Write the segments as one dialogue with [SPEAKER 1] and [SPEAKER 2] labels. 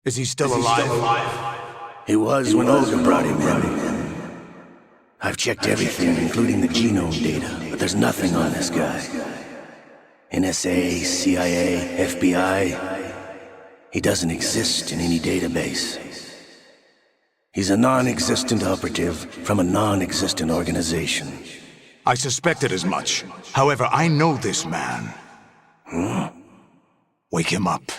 [SPEAKER 1] Is he still alive?
[SPEAKER 2] He was when Olga brought him in. I've checked everything, including the genome data, but there's nothing on this guy. NSA, CIA, FBI. He doesn't exist in any database. He's a non-existent operative from a non-existent organization.
[SPEAKER 1] I suspected as much. However, I know this man. Wake him up.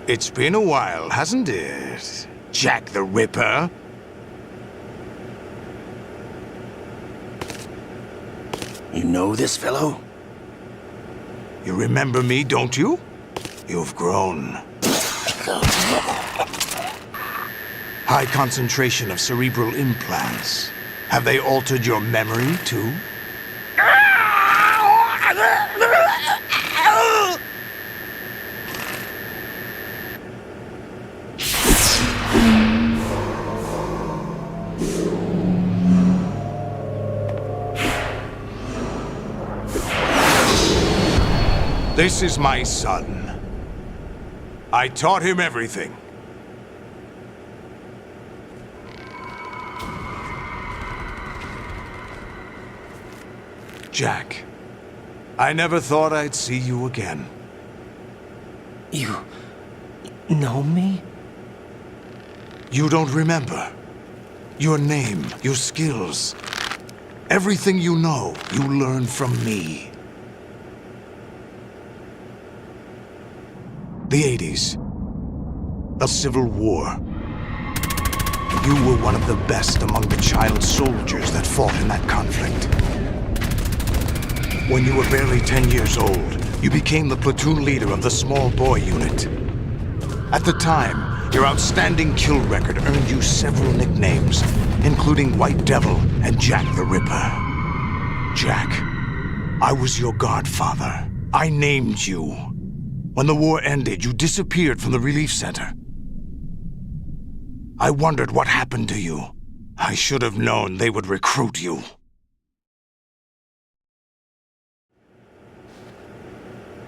[SPEAKER 1] It's been a while, hasn't it? Jack the Ripper?
[SPEAKER 2] You know this fellow?
[SPEAKER 1] You remember me, don't you? You've grown. High concentration of cerebral implants. Have they altered your memory, too? This is my son. I taught him everything. Jack, I never thought I'd see you again.
[SPEAKER 3] You know me?
[SPEAKER 1] You don't remember. Your name, your skills. Everything you know, you learned from me. The 80s. The Civil War. You were one of the best among the child soldiers that fought in that conflict. When you were barely 10 years old, you became the platoon leader of the Small Boy Unit. At the time, your outstanding kill record earned you several nicknames, including White Devil and Jack the Ripper. Jack, I was your godfather. I named you. When the war ended, you disappeared from the relief center. I wondered what happened to you. I should have known they would recruit you.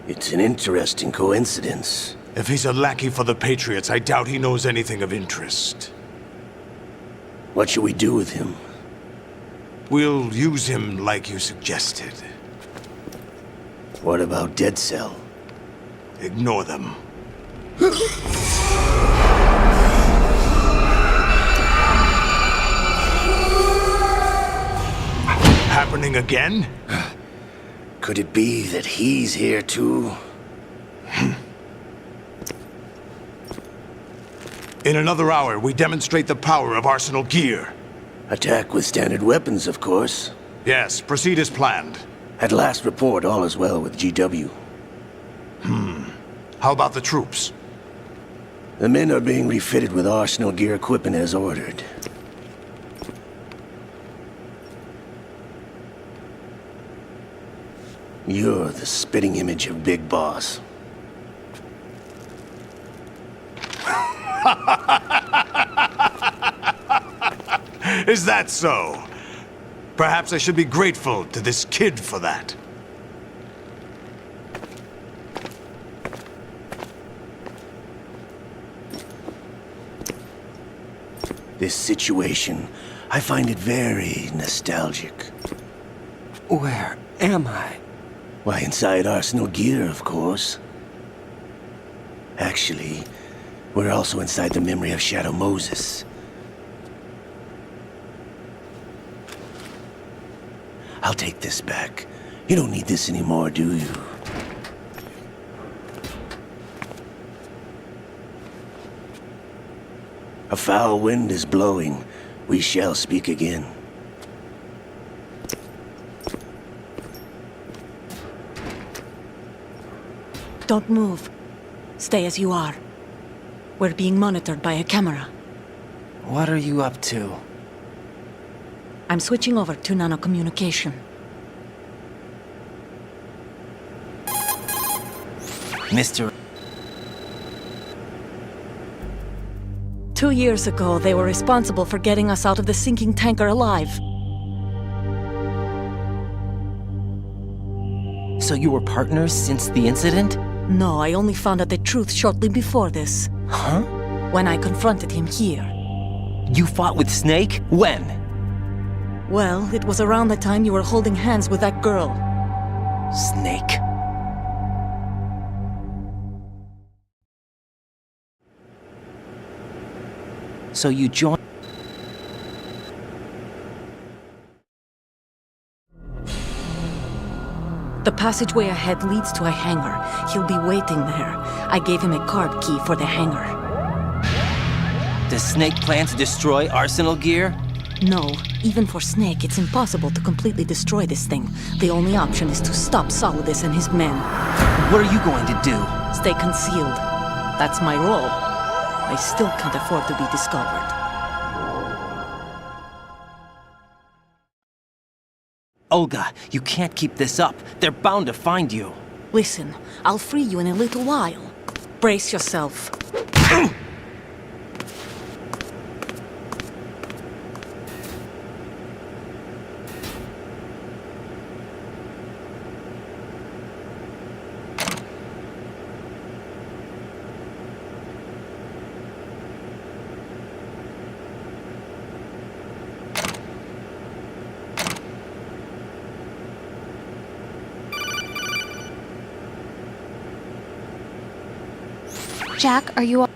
[SPEAKER 2] It's an interesting coincidence.
[SPEAKER 1] If he's a lackey for the Patriots, I doubt he knows anything of interest.
[SPEAKER 2] What should we do with him?
[SPEAKER 1] We'll use him like you suggested.
[SPEAKER 2] What about Dead Cell?
[SPEAKER 1] Ignore them. Happening again?
[SPEAKER 2] Could it be that he's here too?
[SPEAKER 1] In another hour, we demonstrate the power of Arsenal gear.
[SPEAKER 2] Attack with standard weapons, of course.
[SPEAKER 1] Yes, proceed as planned.
[SPEAKER 2] At last report, all is well with GW.
[SPEAKER 1] How about the troops?
[SPEAKER 2] The men are being refitted with Arsenal gear equipment as ordered. You're the spitting image of Big Boss.
[SPEAKER 1] Is that so? Perhaps I should be grateful to this kid for that.
[SPEAKER 2] This situation, I find it very nostalgic.
[SPEAKER 3] Where am I?
[SPEAKER 2] Why, inside Arsenal gear, of course. Actually, we're also inside the memory of Shadow Moses. I'll take this back. You don't need this anymore, do you? A foul wind is blowing. We shall speak again.
[SPEAKER 4] Don't move. Stay as you are. We're being monitored by a camera.
[SPEAKER 3] What are you up to?
[SPEAKER 4] I'm switching over to nanocommunication.
[SPEAKER 3] Mr.
[SPEAKER 4] 2 years ago, they were responsible for getting us out of the sinking tanker alive.
[SPEAKER 3] So you were partners since the incident?
[SPEAKER 4] No, I only found out the truth shortly before this.
[SPEAKER 3] Huh?
[SPEAKER 4] When I confronted him here.
[SPEAKER 3] You fought with Snake? When?
[SPEAKER 4] Well, it was around the time you were holding hands with that girl.
[SPEAKER 3] Snake. So you joined...
[SPEAKER 4] The passageway ahead leads to a hangar. He'll be waiting there. I gave him a card key for the hangar.
[SPEAKER 3] Does Snake plan to destroy Arsenal gear?
[SPEAKER 4] No, even for Snake, it's impossible to completely destroy this thing. The only option is to stop Solidus and his men.
[SPEAKER 3] What are you going to do?
[SPEAKER 4] Stay concealed. That's my role. I still can't afford to be discovered.
[SPEAKER 3] Olga, you can't keep this up. They're bound to find you.
[SPEAKER 4] Listen, I'll free you in a little while. Brace yourself.
[SPEAKER 5] Jack, are you...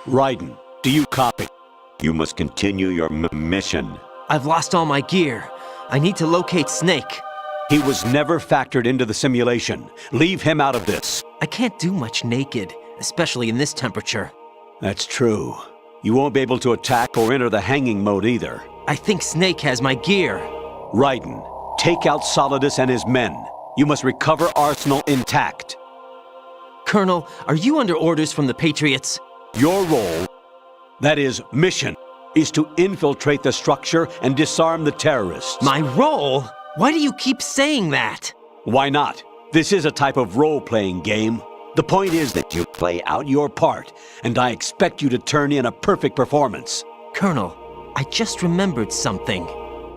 [SPEAKER 6] Raiden, do you copy? You must continue your mission.
[SPEAKER 3] I've lost all my gear. I need to locate Snake.
[SPEAKER 6] He was never factored into the simulation. Leave him out of this.
[SPEAKER 3] I can't do much naked, especially in this temperature.
[SPEAKER 6] That's true. You won't be able to attack or enter the hanging mode either.
[SPEAKER 3] I think Snake has my gear.
[SPEAKER 6] Raiden, take out Solidus and his men. You must recover Arsenal intact.
[SPEAKER 3] Colonel, are you under orders from the Patriots?
[SPEAKER 6] Your role, that is, mission, is to infiltrate the structure and disarm the terrorists.
[SPEAKER 3] My role? Why do you keep saying that?
[SPEAKER 6] Why not? This is a type of role-playing game. The point is that you play out your part, and I expect you to turn in a perfect performance.
[SPEAKER 3] Colonel, I just remembered something.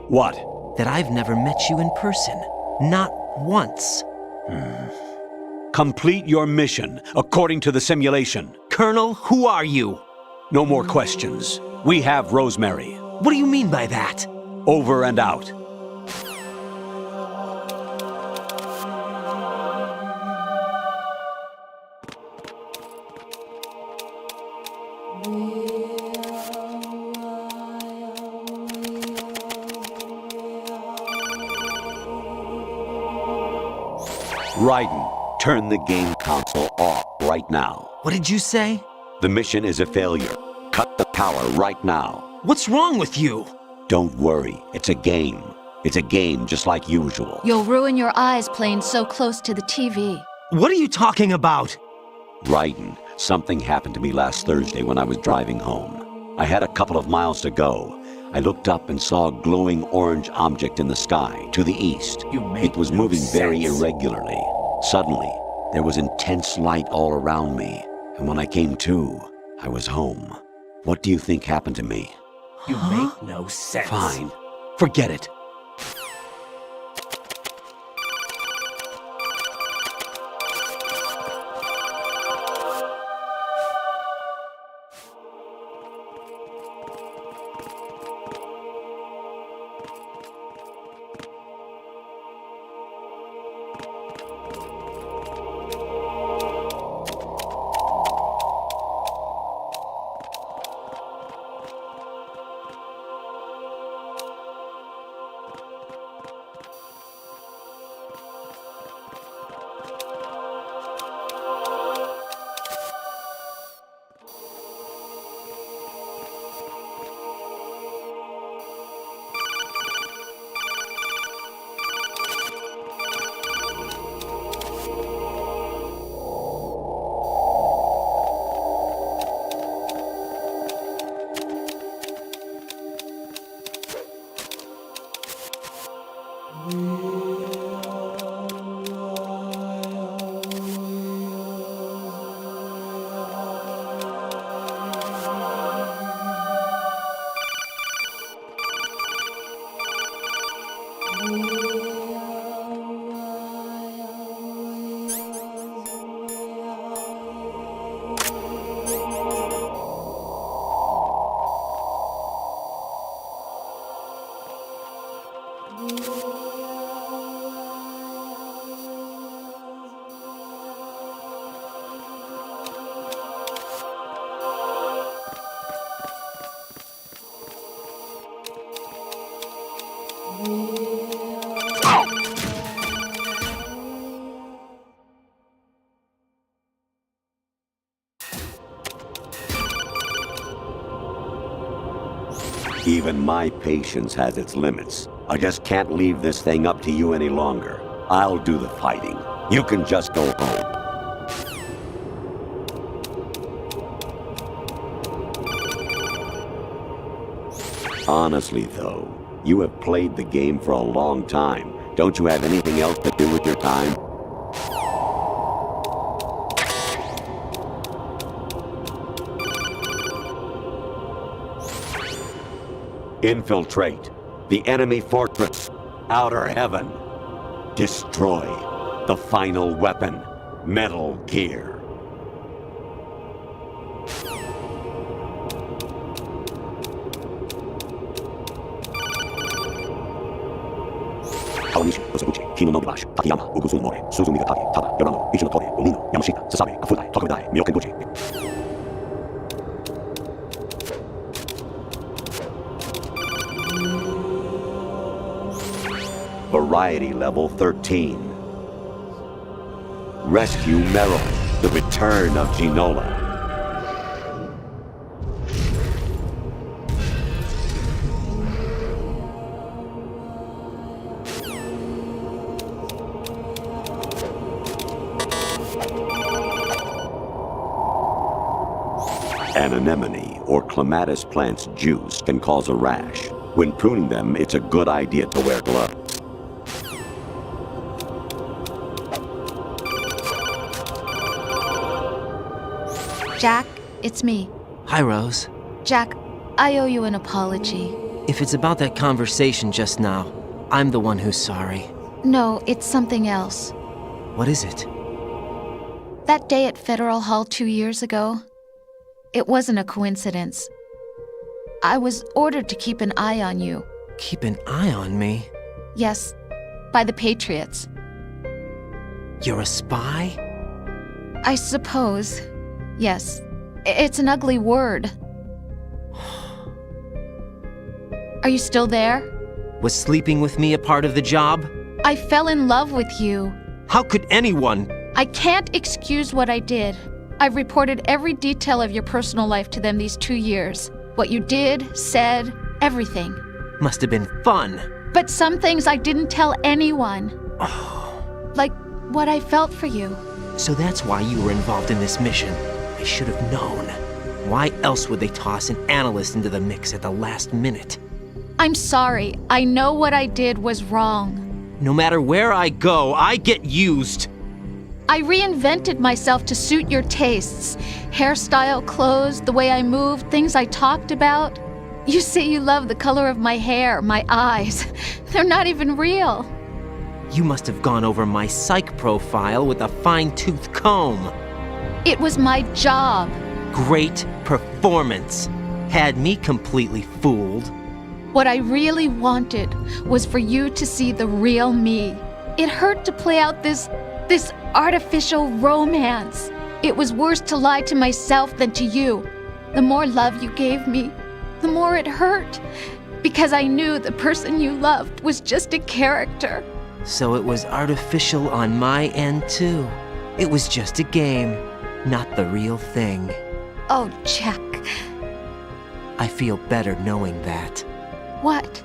[SPEAKER 6] What?
[SPEAKER 3] That I've never met you in person. Not once.
[SPEAKER 6] Complete your mission, according to the simulation.
[SPEAKER 3] Colonel, who are you?
[SPEAKER 6] No more questions. We have Rosemary.
[SPEAKER 3] What do you mean by that?
[SPEAKER 6] Over and out. Raiden, turn the game console off right now.
[SPEAKER 3] What did you say?
[SPEAKER 6] The mission is a failure. Cut the power right now.
[SPEAKER 3] What's wrong with you?
[SPEAKER 6] Don't worry, it's a game. It's a game just like usual.
[SPEAKER 5] You'll ruin your eyes playing so close to the TV.
[SPEAKER 3] What are you talking about?
[SPEAKER 6] Raiden, something happened to me last Thursday when I was driving home. I had a couple of miles to go. I looked up and saw a glowing orange object in the sky, to the east. It was moving very irregularly. Suddenly, there was intense light all around me, and when I came to, I was home. What do you think happened to me?
[SPEAKER 2] You make no sense.
[SPEAKER 6] Fine. Forget it. Even my patience has its limits. I just can't leave this thing up to you any longer. I'll do the fighting. You can just go home. Honestly, though, you have played the game for a long time. Don't you have anything else to do with your time? Infiltrate the enemy fortress, Outer Heaven. Destroy the final weapon, Metal Gear. Kawanishi, Osabuchi, Kino no Bibashi, Takayama, Ugusu no More, Suzumi ga Kage, Tada, Yorano, Ichi no Tore, Umino, Yamashita, Sasabe, Kafudai, Tokaudai, Myokenbuchi. Variety level 13. Rescue Meryl, the return of Ginola. An anemone or clematis plant's juice can cause a rash. When pruning them, it's a good idea to wear gloves.
[SPEAKER 5] Jack, it's me.
[SPEAKER 3] Hi, Rose.
[SPEAKER 5] Jack, I owe you an apology.
[SPEAKER 3] If it's about that conversation just now, I'm the one who's sorry.
[SPEAKER 5] No, it's something else.
[SPEAKER 3] What is it?
[SPEAKER 5] That day at Federal Hall 2 years ago, it wasn't a coincidence. I was ordered to keep an eye on you.
[SPEAKER 3] Keep an eye on me?
[SPEAKER 5] Yes, by the Patriots.
[SPEAKER 3] You're a spy?
[SPEAKER 5] I suppose. Yes. It's an ugly word. Are you still there?
[SPEAKER 3] Was sleeping with me a part of the job?
[SPEAKER 5] I fell in love with you.
[SPEAKER 3] How could anyone?
[SPEAKER 5] I can't excuse what I did. I've reported every detail of your personal life to them these 2 years. What you did, said, everything.
[SPEAKER 3] Must have been fun.
[SPEAKER 5] But some things I didn't tell anyone. Like what I felt for you.
[SPEAKER 3] So that's why you were involved in this mission. I should have known. Why else would they toss an analyst into the mix at the last minute?
[SPEAKER 5] I'm sorry. I know what I did was wrong.
[SPEAKER 3] No matter where I go, I get used.
[SPEAKER 5] I reinvented myself to suit your tastes. Hairstyle, clothes, the way I moved, things I talked about. You say you love the color of my hair, my eyes. They're not even real.
[SPEAKER 3] You must have gone over my psych profile with a fine-tooth comb.
[SPEAKER 5] It was my job.
[SPEAKER 3] Great performance. Had me completely fooled.
[SPEAKER 5] What I really wanted was for you to see the real me. It hurt to play out this artificial romance. It was worse to lie to myself than to you. The more love you gave me, the more it hurt. Because I knew the person you loved was just a character.
[SPEAKER 3] So it was artificial on my end, too. It was just a game, not the real thing.
[SPEAKER 5] Oh, Jack.
[SPEAKER 3] I feel better knowing that.
[SPEAKER 5] What?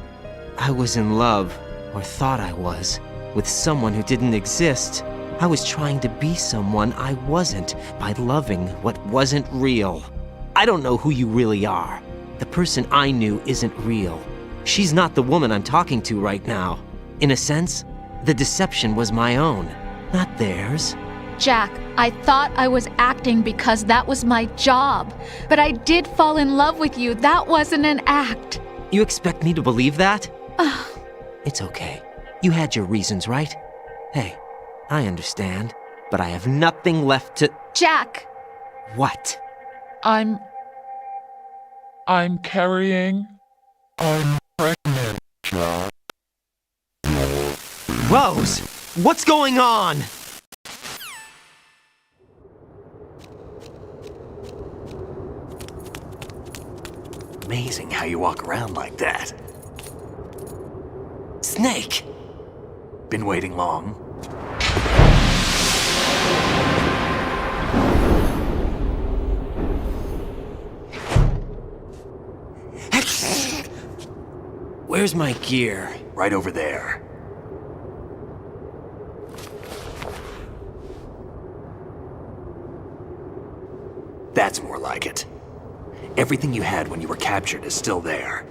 [SPEAKER 3] I was in love, or thought I was, with someone who didn't exist. I was trying to be someone I wasn't by loving what wasn't real. I don't know who you really are. The person I knew isn't real. She's not the woman I'm talking to right now. In a sense, the deception was my own, not theirs.
[SPEAKER 5] Jack, I thought I was acting because that was my job. But I did fall in love with you. That wasn't an act.
[SPEAKER 3] You expect me to believe that? It's okay. You had your reasons, right? Hey, I understand, but I have nothing left to...
[SPEAKER 5] Jack!
[SPEAKER 3] What?
[SPEAKER 7] I'm carrying. I'm pregnant, Jack.
[SPEAKER 3] Rose! What's going on?
[SPEAKER 2] Amazing how you walk around like that.
[SPEAKER 3] Snake!
[SPEAKER 2] Been waiting long?
[SPEAKER 3] Where's my gear?
[SPEAKER 2] Right over there. That's more like it. Everything you had when you were captured is still there.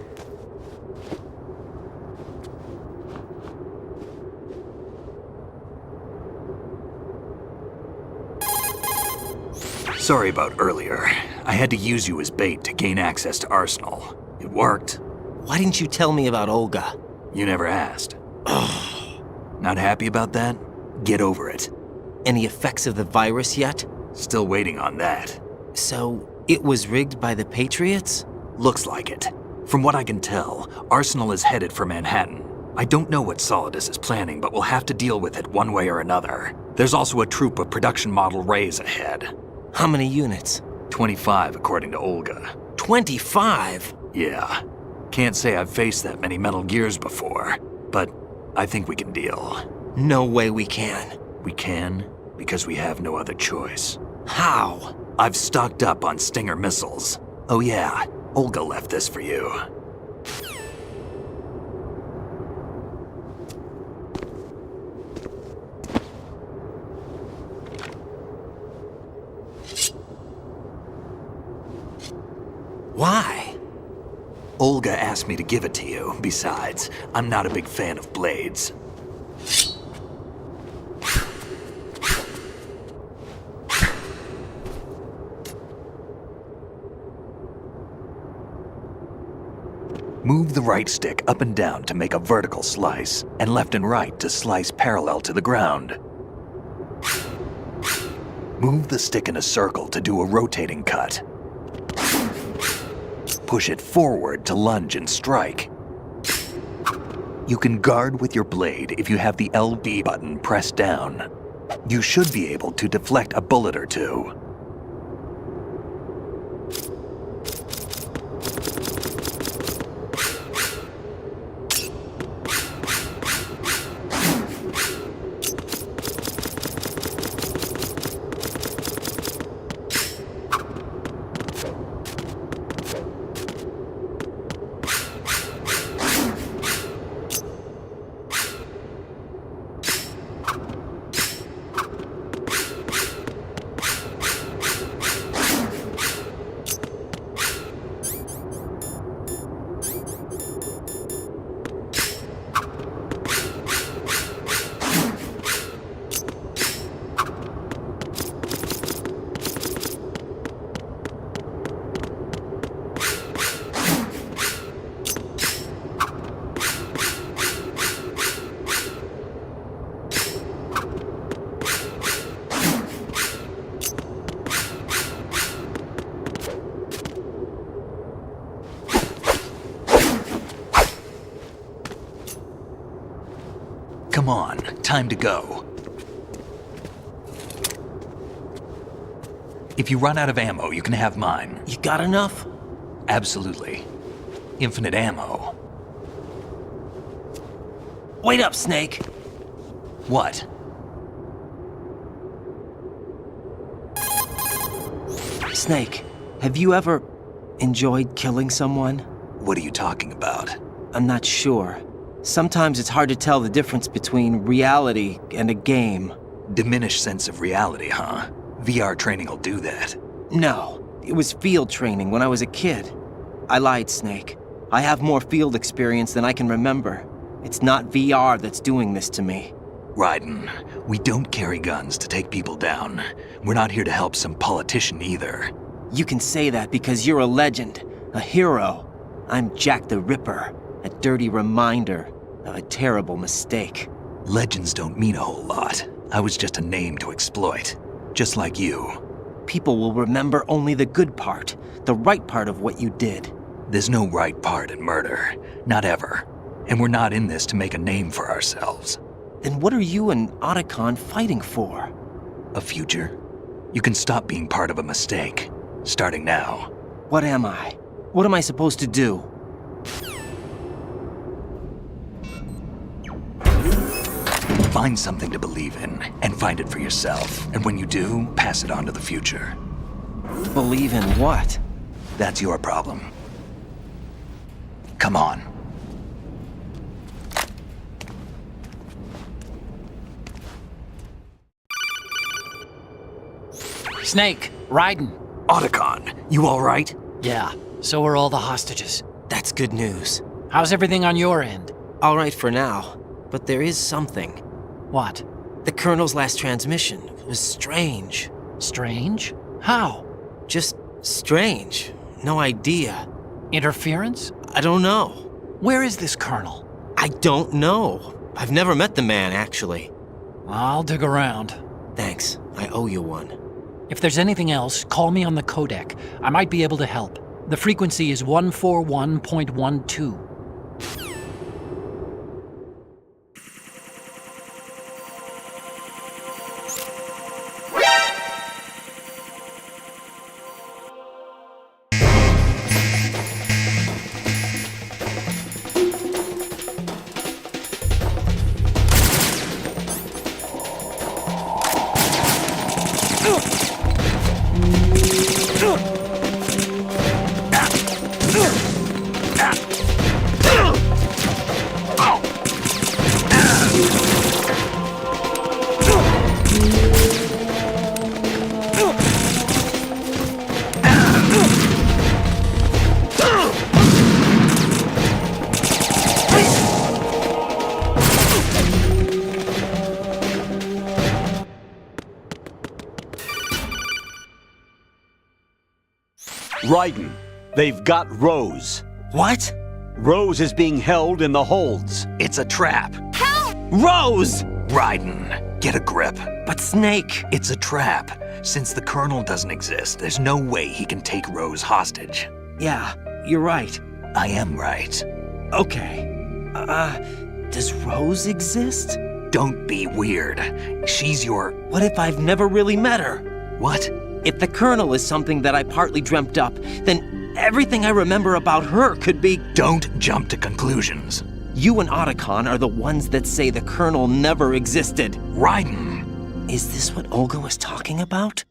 [SPEAKER 2] Sorry about earlier. I had to use you as bait to gain access to Arsenal. It worked.
[SPEAKER 3] Why didn't you tell me about Olga?
[SPEAKER 2] You never asked. Not happy about that? Get over it.
[SPEAKER 3] Any effects of the virus yet?
[SPEAKER 2] Still waiting on that.
[SPEAKER 3] So, it was rigged by the Patriots?
[SPEAKER 2] Looks like it. From what I can tell, Arsenal is headed for Manhattan. I don't know what Solidus is planning, but we'll have to deal with it one way or another. There's also a troop of production model Rays ahead.
[SPEAKER 3] How many units?
[SPEAKER 2] 25, according to Olga.
[SPEAKER 3] 25?
[SPEAKER 2] Yeah. Can't say I've faced that many Metal Gears before, but I think we can deal.
[SPEAKER 3] No way we can.
[SPEAKER 2] We can, because we have no other choice.
[SPEAKER 3] How?
[SPEAKER 2] I've stocked up on Stinger missiles. Oh yeah, Olga left this for you.
[SPEAKER 3] Why?
[SPEAKER 2] Olga asked me to give it to you. Besides, I'm not a big fan of blades. Move the right stick up and down to make a vertical slice, and left and right to slice parallel to the ground. Move the stick in a circle to do a rotating cut. Push it forward to lunge and strike. You can guard with your blade if you have the LB button pressed down. You should be able to deflect a bullet or two.
[SPEAKER 8] Come on, time to go. If you run out of ammo, you can have mine.
[SPEAKER 3] You got enough?
[SPEAKER 8] Absolutely. Infinite ammo.
[SPEAKER 3] Wait up, Snake.
[SPEAKER 8] What?
[SPEAKER 3] Snake, have you ever enjoyed killing someone?
[SPEAKER 8] What are you talking about?
[SPEAKER 3] I'm not sure. Sometimes it's hard to tell the difference between reality and a game.
[SPEAKER 8] Diminished sense of reality, huh? VR training will do that.
[SPEAKER 3] No, it was field training when I was a kid. I lied, Snake. I have more field experience than I can remember. It's not VR that's doing this to me.
[SPEAKER 8] Raiden, we don't carry guns to take people down. We're not here to help some politician either.
[SPEAKER 3] You can say that because you're a legend, a hero. I'm Jack the Ripper, a dirty reminder of a terrible mistake.
[SPEAKER 8] Legends don't mean a whole lot. I was just a name to exploit, just like you.
[SPEAKER 3] People will remember only the good part, the right part of what you did.
[SPEAKER 8] There's no right part in murder, not ever. And we're not in this to make a name for ourselves.
[SPEAKER 3] Then what are you and Otacon fighting for?
[SPEAKER 8] A future? You can stop being part of a mistake, starting now.
[SPEAKER 3] What am I? What am I supposed to do?
[SPEAKER 8] Find something to believe in, and find it for yourself. And when you do, pass it on to the future.
[SPEAKER 3] Believe in what?
[SPEAKER 8] That's your problem. Come on.
[SPEAKER 9] Snake, Raiden.
[SPEAKER 8] Otacon, you all right?
[SPEAKER 9] Yeah, so are all the hostages.
[SPEAKER 3] That's good news.
[SPEAKER 9] How's everything on your end?
[SPEAKER 3] All right for now, but there is something.
[SPEAKER 9] What?
[SPEAKER 3] The Colonel's last transmission was strange.
[SPEAKER 9] Strange? How?
[SPEAKER 3] Just strange. No idea.
[SPEAKER 9] Interference?
[SPEAKER 3] I don't know.
[SPEAKER 9] Where is this Colonel?
[SPEAKER 3] I don't know. I've never met the man, actually.
[SPEAKER 9] I'll dig around.
[SPEAKER 3] Thanks. I owe you one.
[SPEAKER 9] If there's anything else, call me on the codec. I might be able to help. The frequency is 141.12.
[SPEAKER 6] Raiden, they've got Rose.
[SPEAKER 3] What?
[SPEAKER 6] Rose is being held in the holds.
[SPEAKER 8] It's a trap.
[SPEAKER 3] Rose!
[SPEAKER 8] Raiden, get a grip.
[SPEAKER 3] But Snake...
[SPEAKER 8] It's a trap. Since the Colonel doesn't exist, there's no way he can take Rose hostage.
[SPEAKER 3] Yeah, you're right.
[SPEAKER 8] I am right.
[SPEAKER 3] Okay. Does Rose exist?
[SPEAKER 8] Don't be weird. She's your...
[SPEAKER 3] What if I've never really met her?
[SPEAKER 8] What?
[SPEAKER 3] If the Colonel is something that I partly dreamt up, then everything I remember about her could be...
[SPEAKER 8] Don't jump to conclusions.
[SPEAKER 3] You and Otacon are the ones that say the Colonel never existed.
[SPEAKER 8] Raiden!
[SPEAKER 3] Is this what Olga was talking about?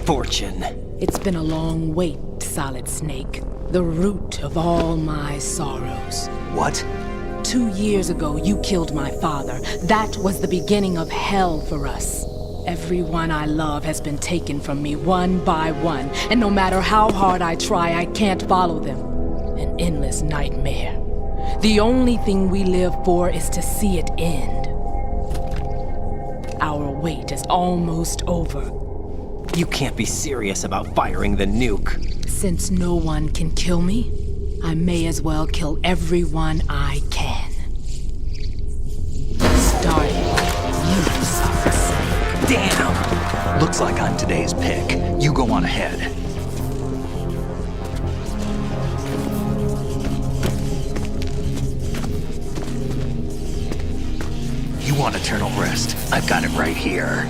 [SPEAKER 3] Fortune.
[SPEAKER 10] It's been a long wait, Solid Snake. The root of all my sorrows.
[SPEAKER 8] What?
[SPEAKER 10] 2 years ago, you killed my father. That was the beginning of hell for us. Everyone I love has been taken from me one by one, and no matter how hard I try, I can't follow them. An endless nightmare. The only thing we live for is to see it end. Our wait is almost over.
[SPEAKER 3] You can't be serious about firing the nuke.
[SPEAKER 10] Since no one can kill me, I may as well kill everyone I can. Starting with you, Solid Snake.
[SPEAKER 3] Damn!
[SPEAKER 8] Looks like I'm today's pick. You go on ahead. You want eternal rest? I've got it right here.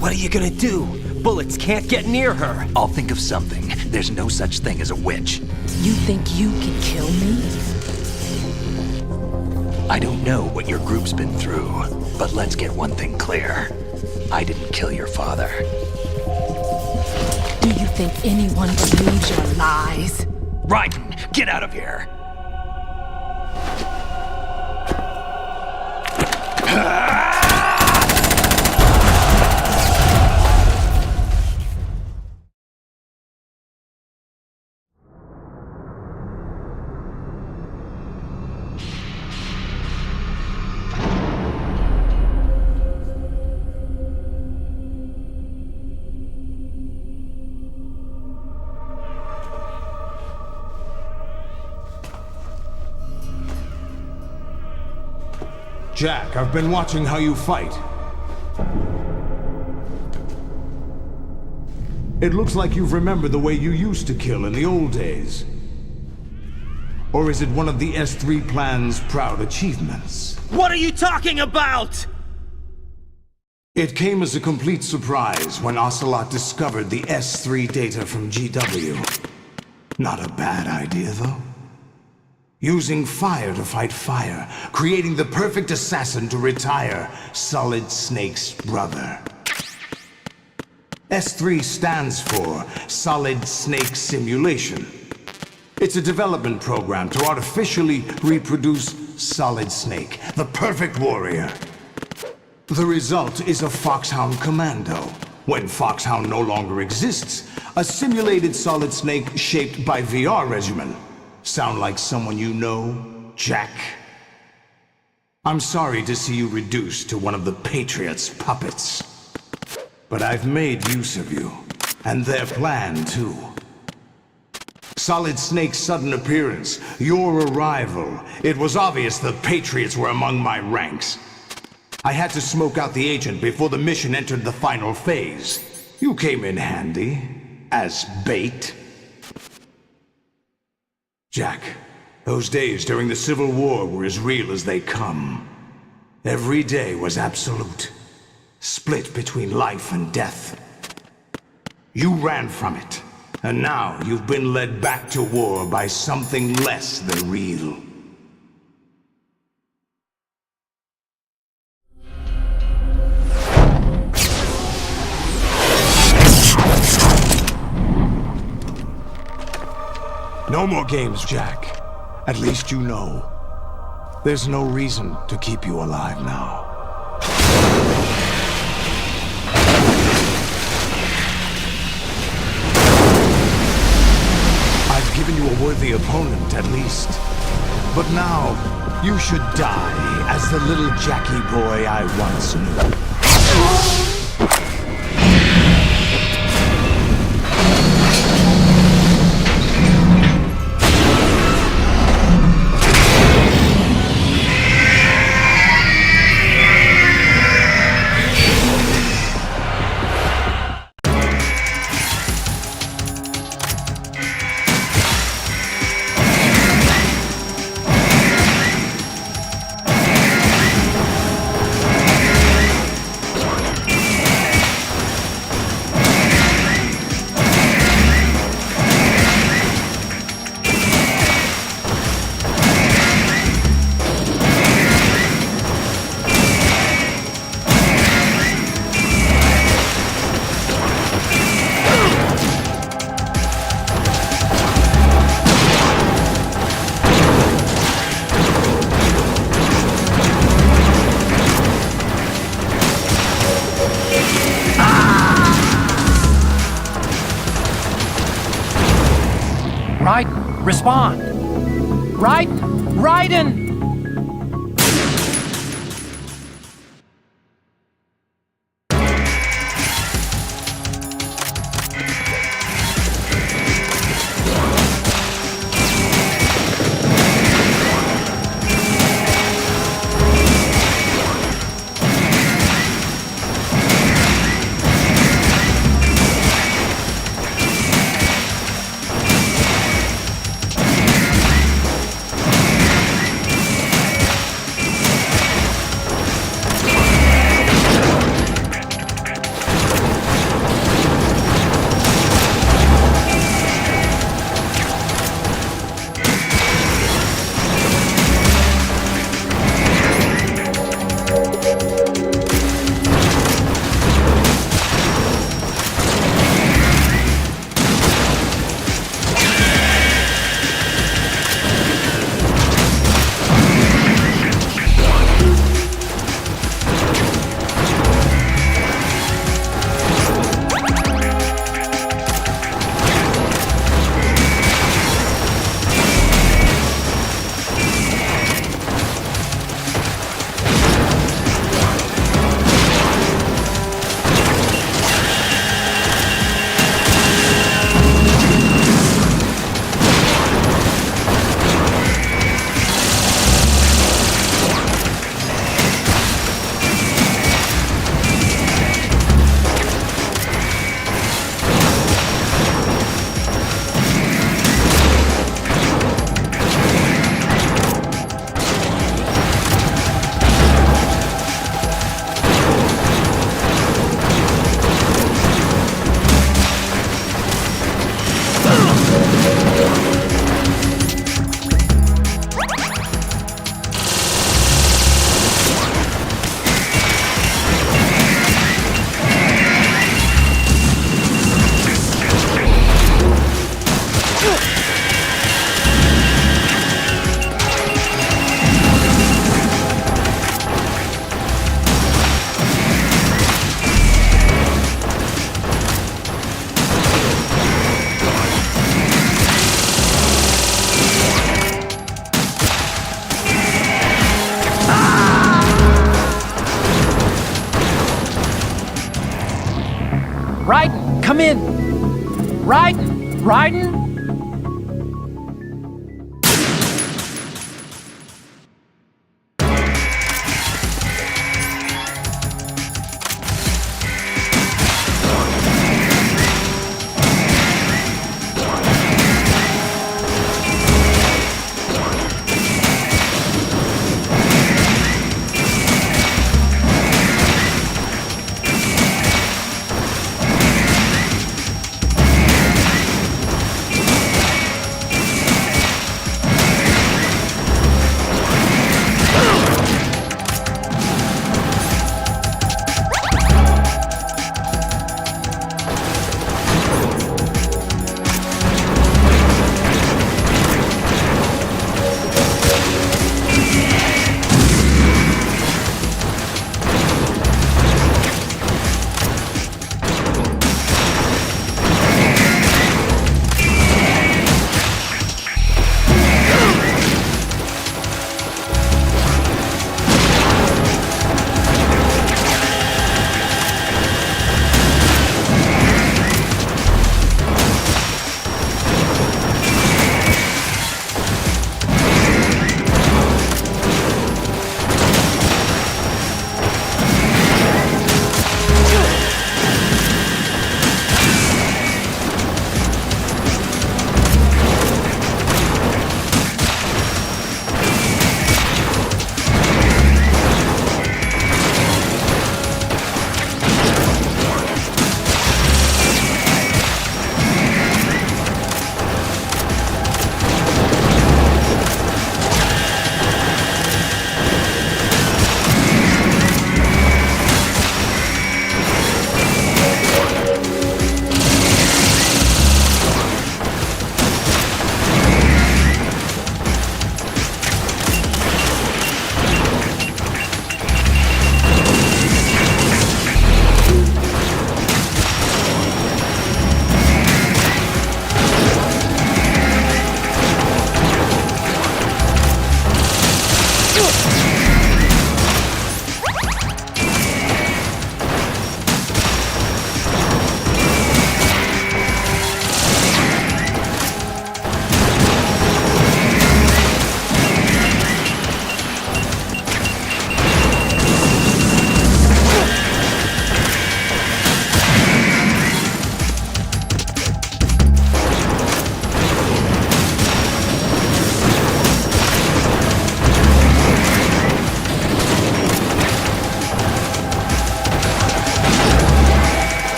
[SPEAKER 3] What are you gonna do? Bullets can't get near her.
[SPEAKER 8] I'll think of something. There's no such thing as a witch.
[SPEAKER 10] You think you can kill me?
[SPEAKER 8] I don't know what your group's been through, but let's get one thing clear. I didn't kill your father.
[SPEAKER 10] Do you think anyone believes your lies?
[SPEAKER 8] Raiden, get out of here!
[SPEAKER 1] Jack, I've been watching how you fight. It looks like you've remembered the way you used to kill in the old days. Or is it one of the S3 plan's proud achievements?
[SPEAKER 3] What are you talking about?
[SPEAKER 1] It came as a complete surprise when Ocelot discovered the S3 data from GW. Not a bad idea, though. Using fire to fight fire, creating the perfect assassin to retire Solid Snake's brother. S3 stands for Solid Snake Simulation. It's a development program to artificially reproduce Solid Snake, the perfect warrior. The result is a Foxhound Commando. When Foxhound no longer exists, a simulated Solid Snake shaped by VR regimen. Sound like someone you know, Jack? I'm sorry to see you reduced to one of the Patriots' puppets. But I've made use of you, and their plan too. Solid Snake's sudden appearance, your arrival, it was obvious the Patriots were among my ranks. I had to smoke out the agent before the mission entered the final phase. You came in handy, as bait. Jack, those days during the Civil War were as real as they come. Every day was absolute, split between life and death. You ran from it. And now you've been led back to war by something less than real. No more games, Jack. At least you know. There's no reason to keep you alive now. I've given you a worthy opponent, at least. But now, you should die as the little Jackie boy I once knew.
[SPEAKER 9] Respond! Raiden! Raiden, come in! Raiden! Raiden?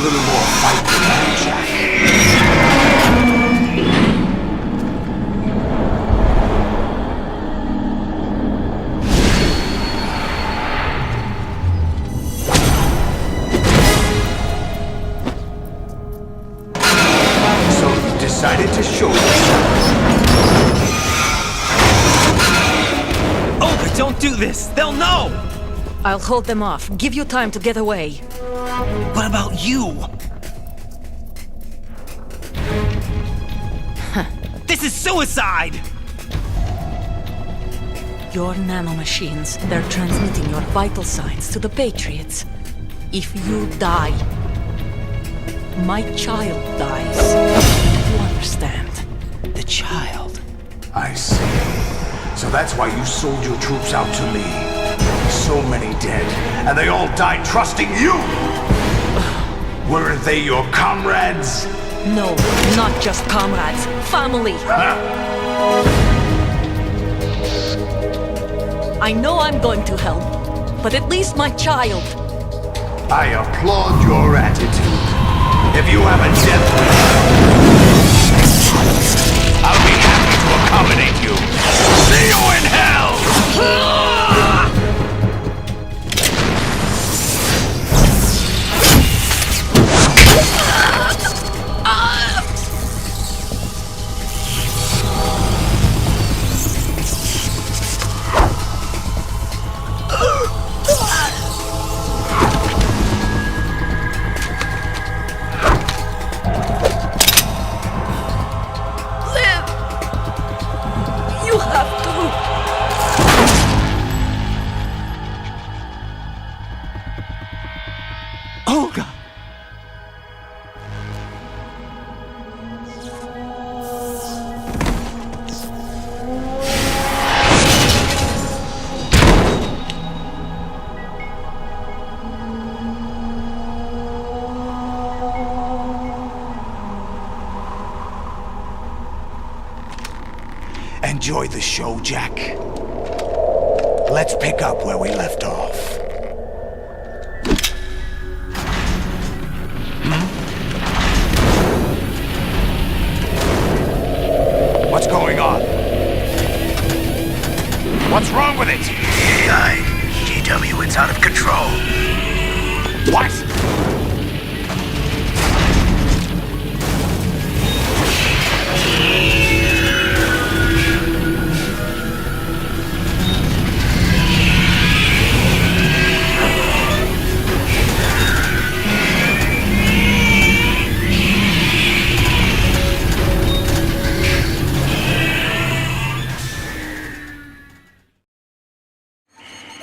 [SPEAKER 1] little more fight than that, Jack. So you decided to show yourself.
[SPEAKER 3] Olga, don't do this! They'll know!
[SPEAKER 4] I'll hold them off. Give you time to get away.
[SPEAKER 3] What about you? This is suicide!
[SPEAKER 4] Your nanomachines, they're transmitting your vital signs to the Patriots. If you die, my child dies. You understand?
[SPEAKER 3] The child.
[SPEAKER 1] I see. So that's why you sold your troops out to me. So many dead, and they all died trusting you! Weren't they your comrades?
[SPEAKER 4] No, not just comrades. Family! I know I'm going to help, but at least my child.
[SPEAKER 1] I applaud your attitude. If you have a death wish, I'll be happy to accommodate you. See you in hell!
[SPEAKER 3] Olga!
[SPEAKER 1] Enjoy the show, Jack. Let's pick up where we left off. What's going on? What's wrong with it?
[SPEAKER 2] AI, GW, it's out of control.
[SPEAKER 1] What?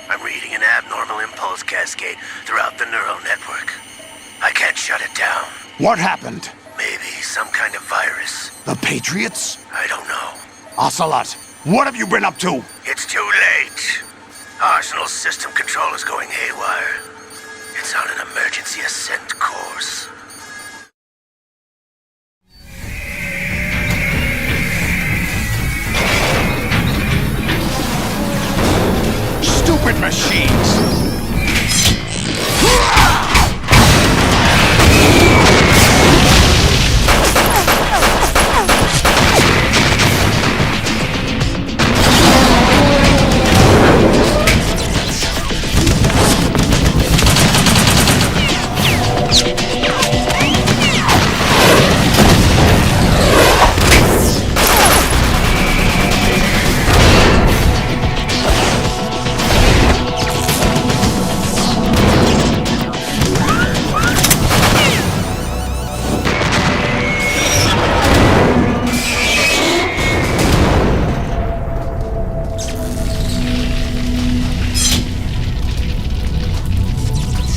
[SPEAKER 2] I'm reading an abnormal impulse cascade throughout the neural network. I can't shut it down.
[SPEAKER 1] What happened?
[SPEAKER 2] Maybe some kind of virus.
[SPEAKER 1] The Patriots?
[SPEAKER 2] I don't know.
[SPEAKER 1] Ocelot, what have you been up to?
[SPEAKER 2] It's too late. Arsenal's system control is going haywire. It's on an emergency ascent course.
[SPEAKER 1] Stupid machines!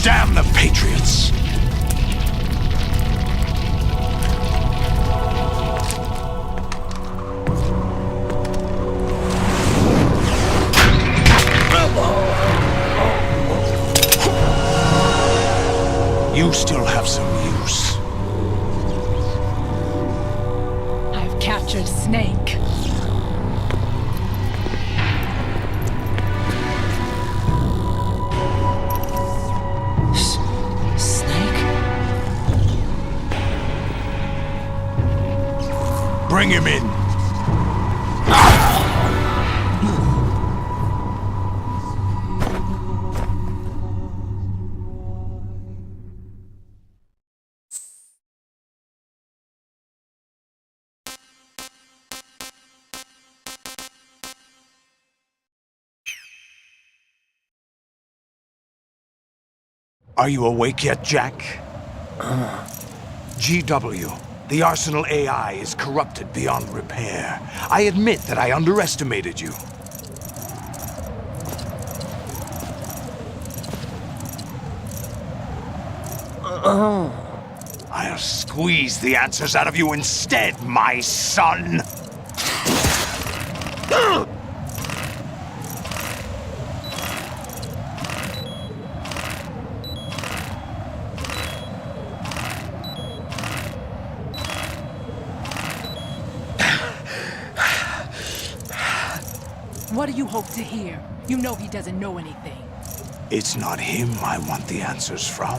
[SPEAKER 1] Damn the Patriots! You still have some use.
[SPEAKER 10] I've captured Snake.
[SPEAKER 3] Snake?
[SPEAKER 1] Bring him in. Are you awake yet, Jack? GW, the Arsenal AI is corrupted beyond repair. I admit that I underestimated you. I'll squeeze the answers out of you instead, my son!
[SPEAKER 10] What do you hope to hear? You know he doesn't know anything.
[SPEAKER 1] It's not him I want the answers from.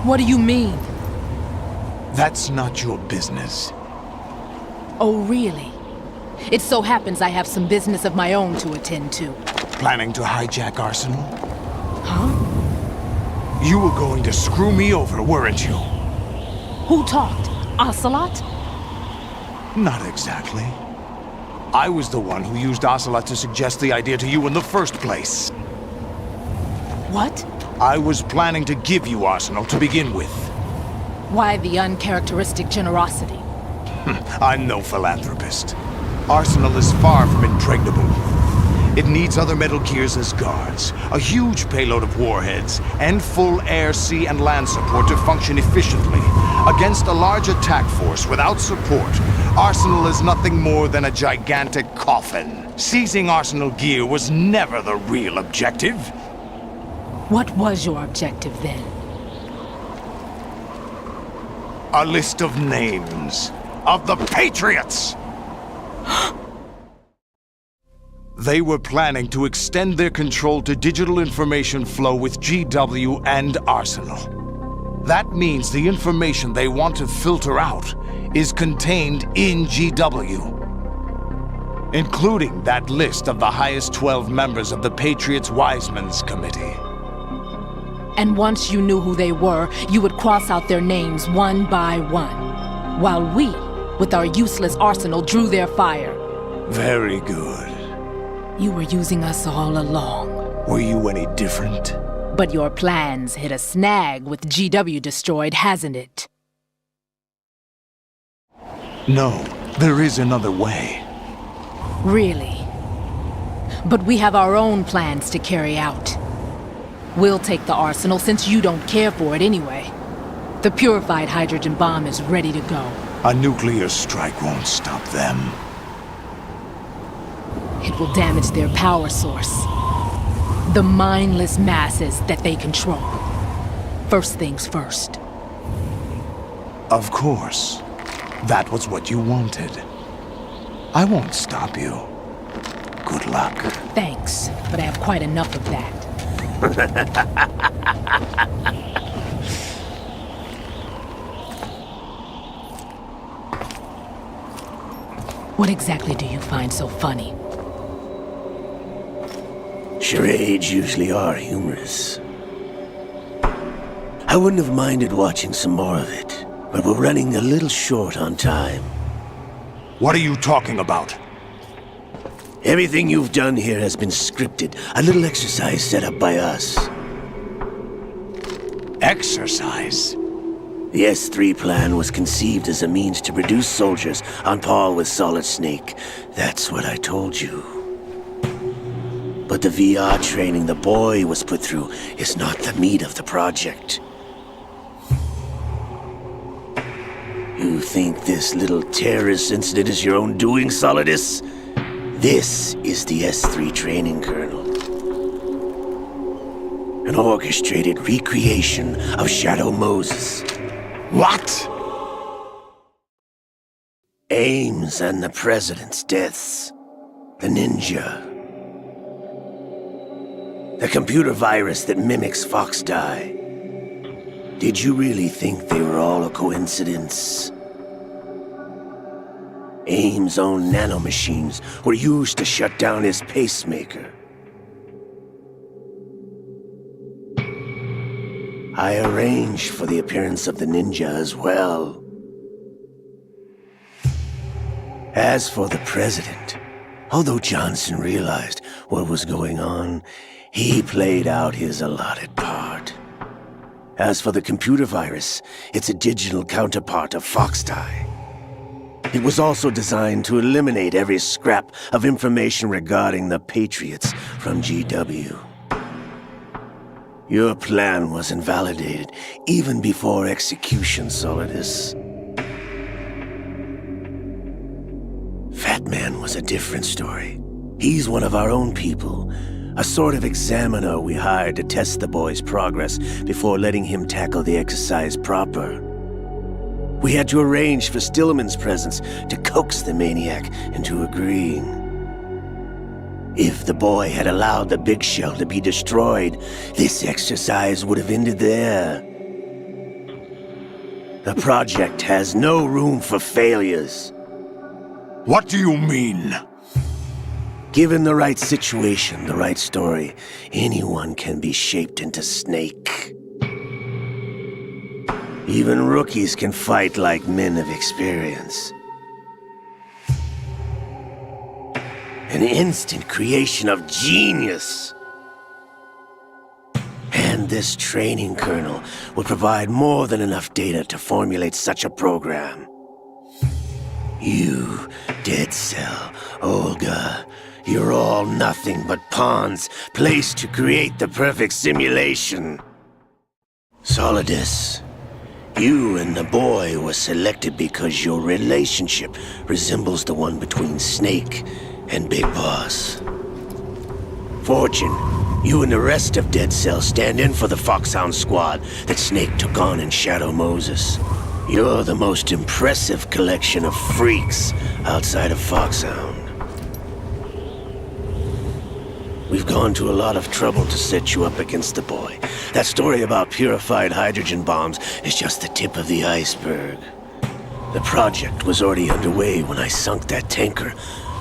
[SPEAKER 10] What do you mean?
[SPEAKER 1] That's not your business.
[SPEAKER 10] Oh, really? It so happens I have some business of my own to attend to.
[SPEAKER 1] Planning to hijack Arsenal?
[SPEAKER 10] Huh?
[SPEAKER 1] You were going to screw me over, weren't you?
[SPEAKER 10] Who talked? Ocelot?
[SPEAKER 1] Not exactly. I was the one who used Ocelot to suggest the idea to you in the first place.
[SPEAKER 10] What?
[SPEAKER 1] I was planning to give you Arsenal to begin with.
[SPEAKER 10] Why the uncharacteristic generosity?
[SPEAKER 1] I'm no philanthropist. Arsenal is far from impregnable. It needs other Metal Gears as guards, a huge payload of warheads, and full air, sea, and land support to function efficiently. Against a large attack force without support, Arsenal is nothing more than a gigantic coffin. Seizing Arsenal gear was never the real objective.
[SPEAKER 10] What was your objective then?
[SPEAKER 1] A list of names of the Patriots! They were planning to extend their control to digital information flow with GW and Arsenal. That means the information they want to filter out is contained in GW, including that list of the highest 12 members of the Patriots Wiseman's Committee.
[SPEAKER 10] And once you knew who they were, you would cross out their names one by one, while we, with our useless arsenal, drew their fire.
[SPEAKER 1] Very good.
[SPEAKER 10] You were using us all along.
[SPEAKER 1] Were you any different?
[SPEAKER 10] But your plans hit a snag with GW destroyed, hasn't it?
[SPEAKER 1] No, there is another way.
[SPEAKER 10] Really? But we have our own plans to carry out. We'll take the arsenal since you don't care for it anyway. The purified hydrogen bomb is ready to go.
[SPEAKER 1] A nuclear strike won't stop them.
[SPEAKER 10] It will damage their power source. The mindless masses that they control. First things first.
[SPEAKER 1] Of course. That was what you wanted. I won't stop you. Good luck.
[SPEAKER 10] Thanks, but I have quite enough of that. What exactly do you find so funny?
[SPEAKER 2] Charades usually are humorous. I wouldn't have minded watching some more of it, but we're running a little short on time.
[SPEAKER 1] What are you talking about?
[SPEAKER 2] Everything you've done here has been scripted, a little exercise set up by us.
[SPEAKER 1] Exercise?
[SPEAKER 2] The S3 plan was conceived as a means to produce soldiers on par with Solid Snake. That's what I told you. But the VR training the boy was put through is not the meat of the project. You think this little terrorist incident is your own doing, Solidus? This is the S3 training kernel. An orchestrated recreation of Shadow Moses.
[SPEAKER 1] What?
[SPEAKER 2] Ames and the President's deaths. The ninja. The computer virus that mimics Foxdie. Did you really think they were all a coincidence? AIM's own nanomachines were used to shut down his pacemaker. I arranged for the appearance of the ninja as well. As for the president, although Johnson realized what was going on, he played out his allotted part. As for the computer virus, it's a digital counterpart of Foxdie. It was also designed to eliminate every scrap of information regarding the Patriots from GW. Your plan was invalidated even before execution, Solidus. Fat Man was a different story. He's one of our own people, a sort of examiner we hired to test the boy's progress before letting him tackle the exercise proper. We had to arrange for Stillman's presence to coax the maniac into agreeing. If the boy had allowed the big shell to be destroyed, this exercise would have ended there. The project has no room for failures.
[SPEAKER 1] What do you mean?
[SPEAKER 2] Given the right situation, the right story, anyone can be shaped into Snake. Even rookies can fight like men of experience. An instant creation of genius. And this training kernel would provide more than enough data to formulate such a program. You, Dead Cell, Olga, you're all nothing but pawns placed to create the perfect simulation. Solidus, you and the boy were selected because your relationship resembles the one between Snake and Big Boss. Fortune, you and the rest of Dead Cell stand in for the Foxhound squad that Snake took on in Shadow Moses. You're the most impressive collection of freaks outside of Foxhound. We've gone to a lot of trouble to set you up against the boy. That story about purified hydrogen bombs is just the tip of the iceberg. The project was already underway when I sunk that tanker,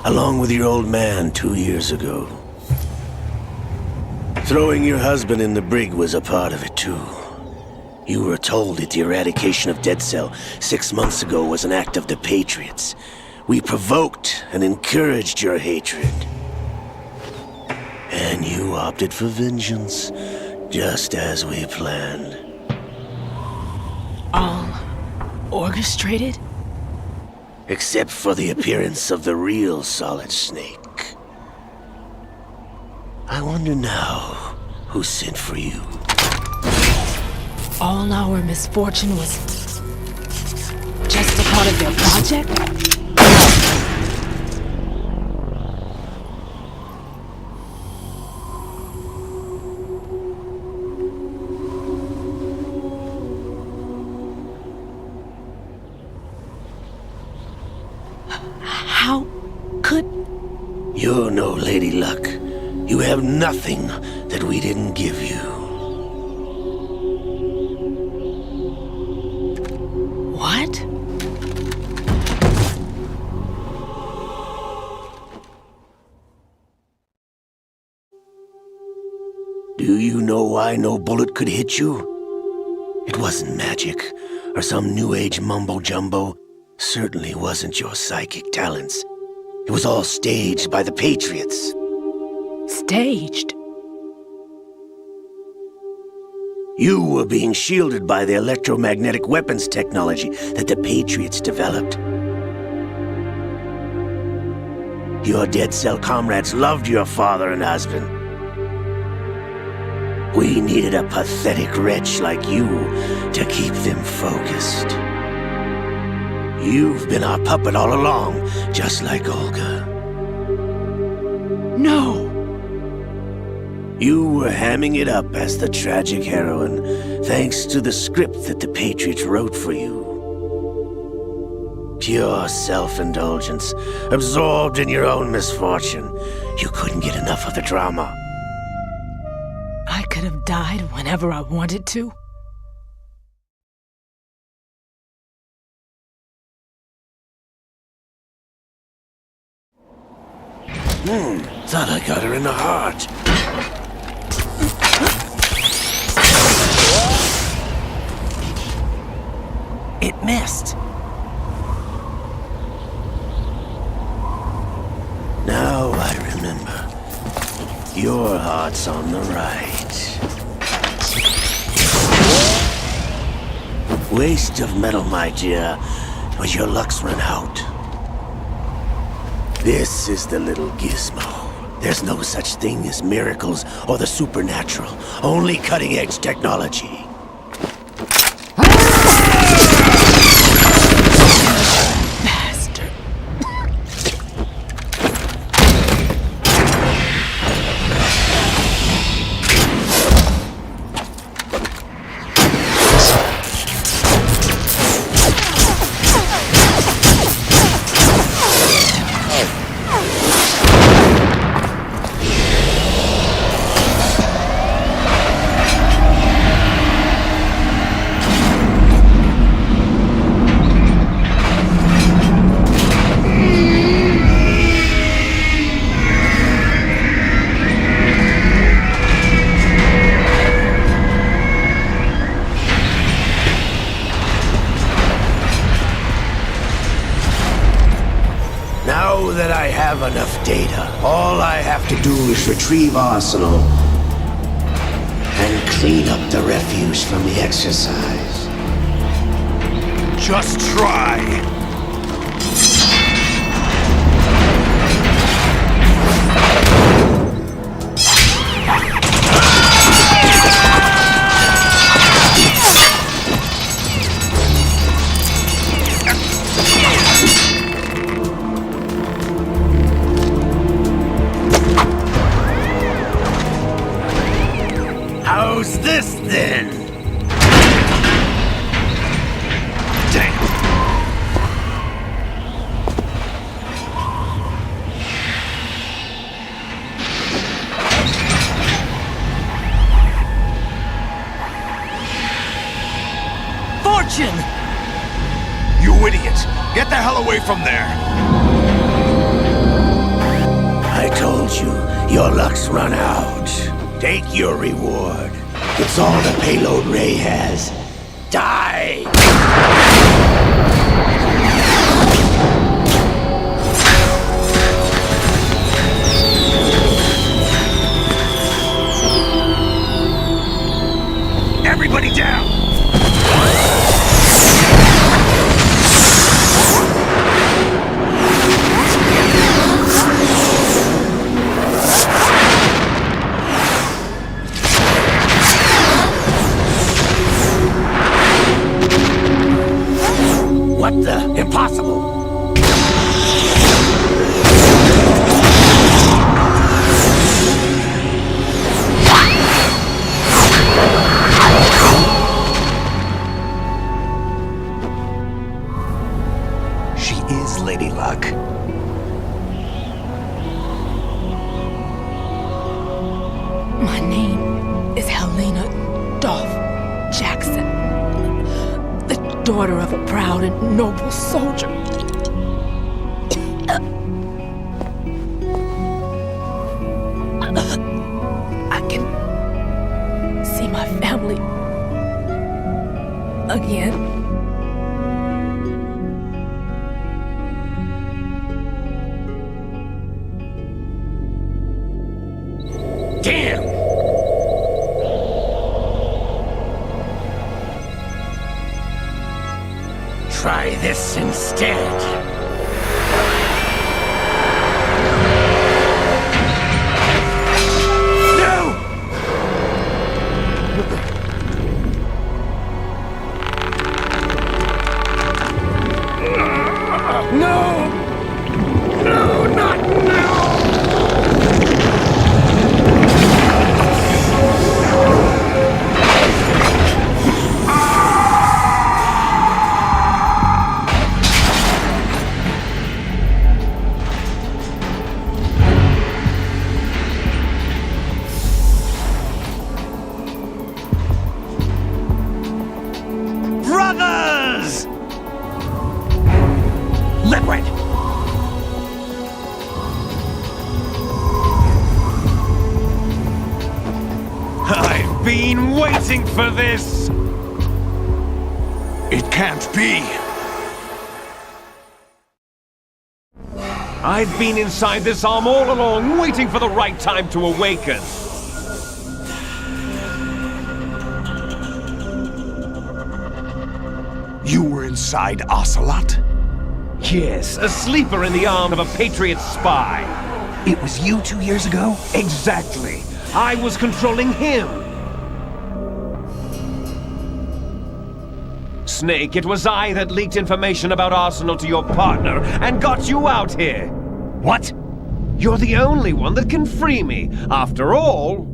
[SPEAKER 2] along with your old man 2 years ago. Throwing your husband in the brig was a part of it too. You were told that the eradication of Dead Cell 6 months ago was an act of the Patriots. We provoked and encouraged your hatred. And you opted for vengeance, just as we planned.
[SPEAKER 10] All orchestrated?
[SPEAKER 2] Except for the appearance of the real Solid Snake. I wonder now who sent for you.
[SPEAKER 10] All our misfortune was just a part of their project? How could...
[SPEAKER 2] You're no Lady Luck. You have nothing that we didn't give you.
[SPEAKER 10] What?
[SPEAKER 2] Do you know why no bullet could hit you? It wasn't magic, or some new age mumbo-jumbo. Certainly wasn't your psychic talents. It was all staged by the Patriots.
[SPEAKER 10] Staged?
[SPEAKER 2] You were being shielded by the electromagnetic weapons technology that the Patriots developed. Your Dead Cell comrades loved your father and husband. We needed a pathetic wretch like you to keep them focused. You've been our puppet all along, just like Olga.
[SPEAKER 10] No!
[SPEAKER 2] You were hamming it up as the tragic heroine, thanks to the script that the Patriots wrote for you. Pure self-indulgence, absorbed in your own misfortune. You couldn't get enough of the drama.
[SPEAKER 10] I could have died whenever I wanted to.
[SPEAKER 2] Thought I got her in the heart.
[SPEAKER 3] It missed.
[SPEAKER 2] Now I remember. Your heart's on the right. Waste of metal, my dear, but your luck's run out. This is the little gizmo. There's no such thing as miracles or the supernatural, only cutting-edge technology.
[SPEAKER 10] Bastard.
[SPEAKER 2] Now that I have enough data, all I have to do is retrieve Arsenal and clean up the refuse from the exercise.
[SPEAKER 1] Just try.
[SPEAKER 2] How's this then?
[SPEAKER 1] Damn.
[SPEAKER 3] Fortune!
[SPEAKER 1] You idiot! Get the hell away from there!
[SPEAKER 2] I told you, your luck's run out. Take your reward. It's all the payload Ray has. Die!
[SPEAKER 1] Everybody down!
[SPEAKER 2] What the? Impossible!
[SPEAKER 1] She is Lady Luck.
[SPEAKER 10] My name is Helena Dolph Jackson, the daughter of a proud and noble soldier. I can see my family again.
[SPEAKER 2] Damn! Try this instead. No! No, not now!
[SPEAKER 11] been waiting for this!
[SPEAKER 1] It can't be!
[SPEAKER 11] I've been inside this arm all along, waiting for the right time to awaken.
[SPEAKER 1] You were inside Ocelot?
[SPEAKER 11] Yes, a sleeper in the arm of a Patriot spy.
[SPEAKER 8] It was you 2 years ago?
[SPEAKER 11] Exactly. I was controlling him. Snake, it was I that leaked information about Arsenal to your partner and got you out here.
[SPEAKER 8] What?
[SPEAKER 11] You're the only one that can free me. After all...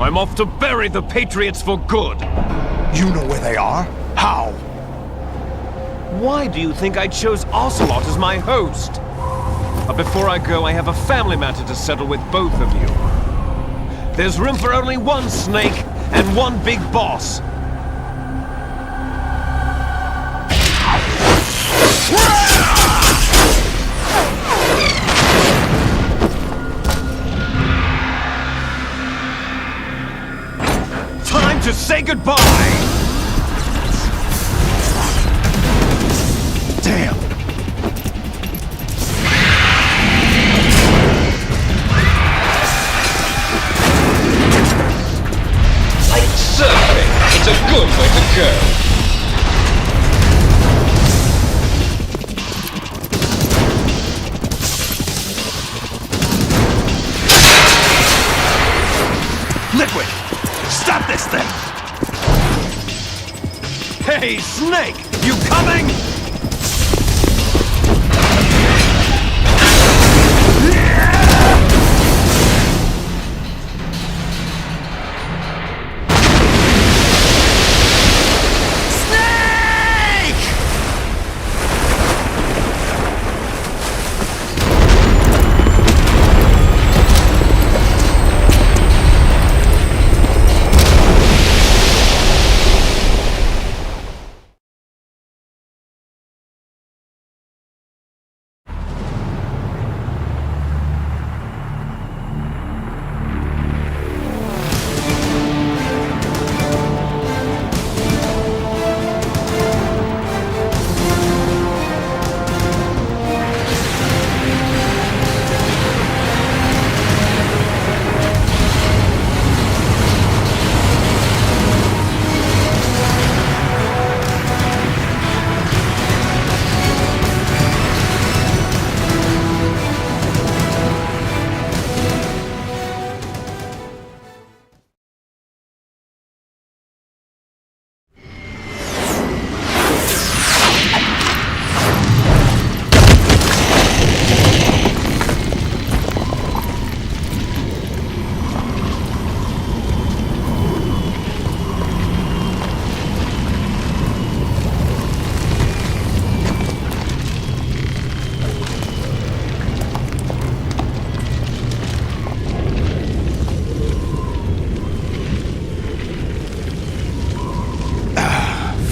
[SPEAKER 11] I'm off to bury the Patriots for good.
[SPEAKER 1] You know where they are? How?
[SPEAKER 11] Why do you think I chose Ocelot as my host? But before I go, I have a family matter to settle with both of you. There's room for only one Snake and one big boss. Time to say goodbye!
[SPEAKER 8] Damn!
[SPEAKER 11] Like surfing, it's a good way to go.
[SPEAKER 8] Liquid! Stop this thing!
[SPEAKER 11] Hey, Snake! You coming?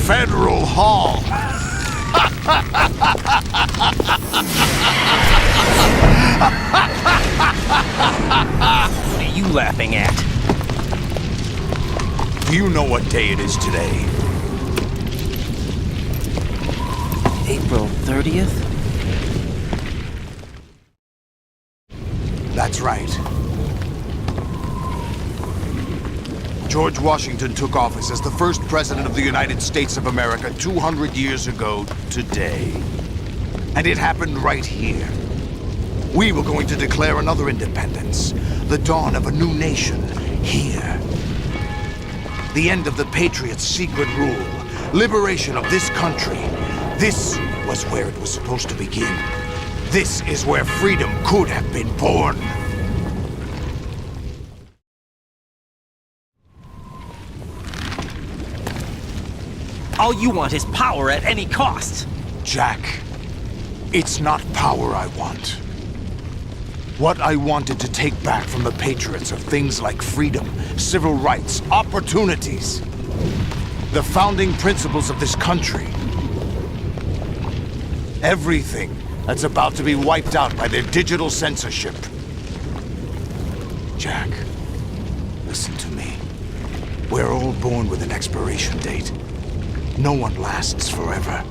[SPEAKER 1] Federal Hall.
[SPEAKER 8] What are you laughing at?
[SPEAKER 1] Do you know what day it is today?
[SPEAKER 3] April 30th?
[SPEAKER 1] That's right. George Washington took office as the first president of the United States of America 200 years ago today. And it happened right here. We were going to declare another independence, the dawn of a new nation, here. The end of the Patriots' secret rule, liberation of this country. This was where it was supposed to begin. This is where freedom could have been born.
[SPEAKER 3] All you want is power at any cost.
[SPEAKER 1] Jack, it's not power I want. What I wanted to take back from the Patriots are things like freedom, civil rights, opportunities. The founding principles of this country. Everything that's about to be wiped out by their digital censorship. Jack, listen to me. We're all born with an expiration date. No one lasts forever.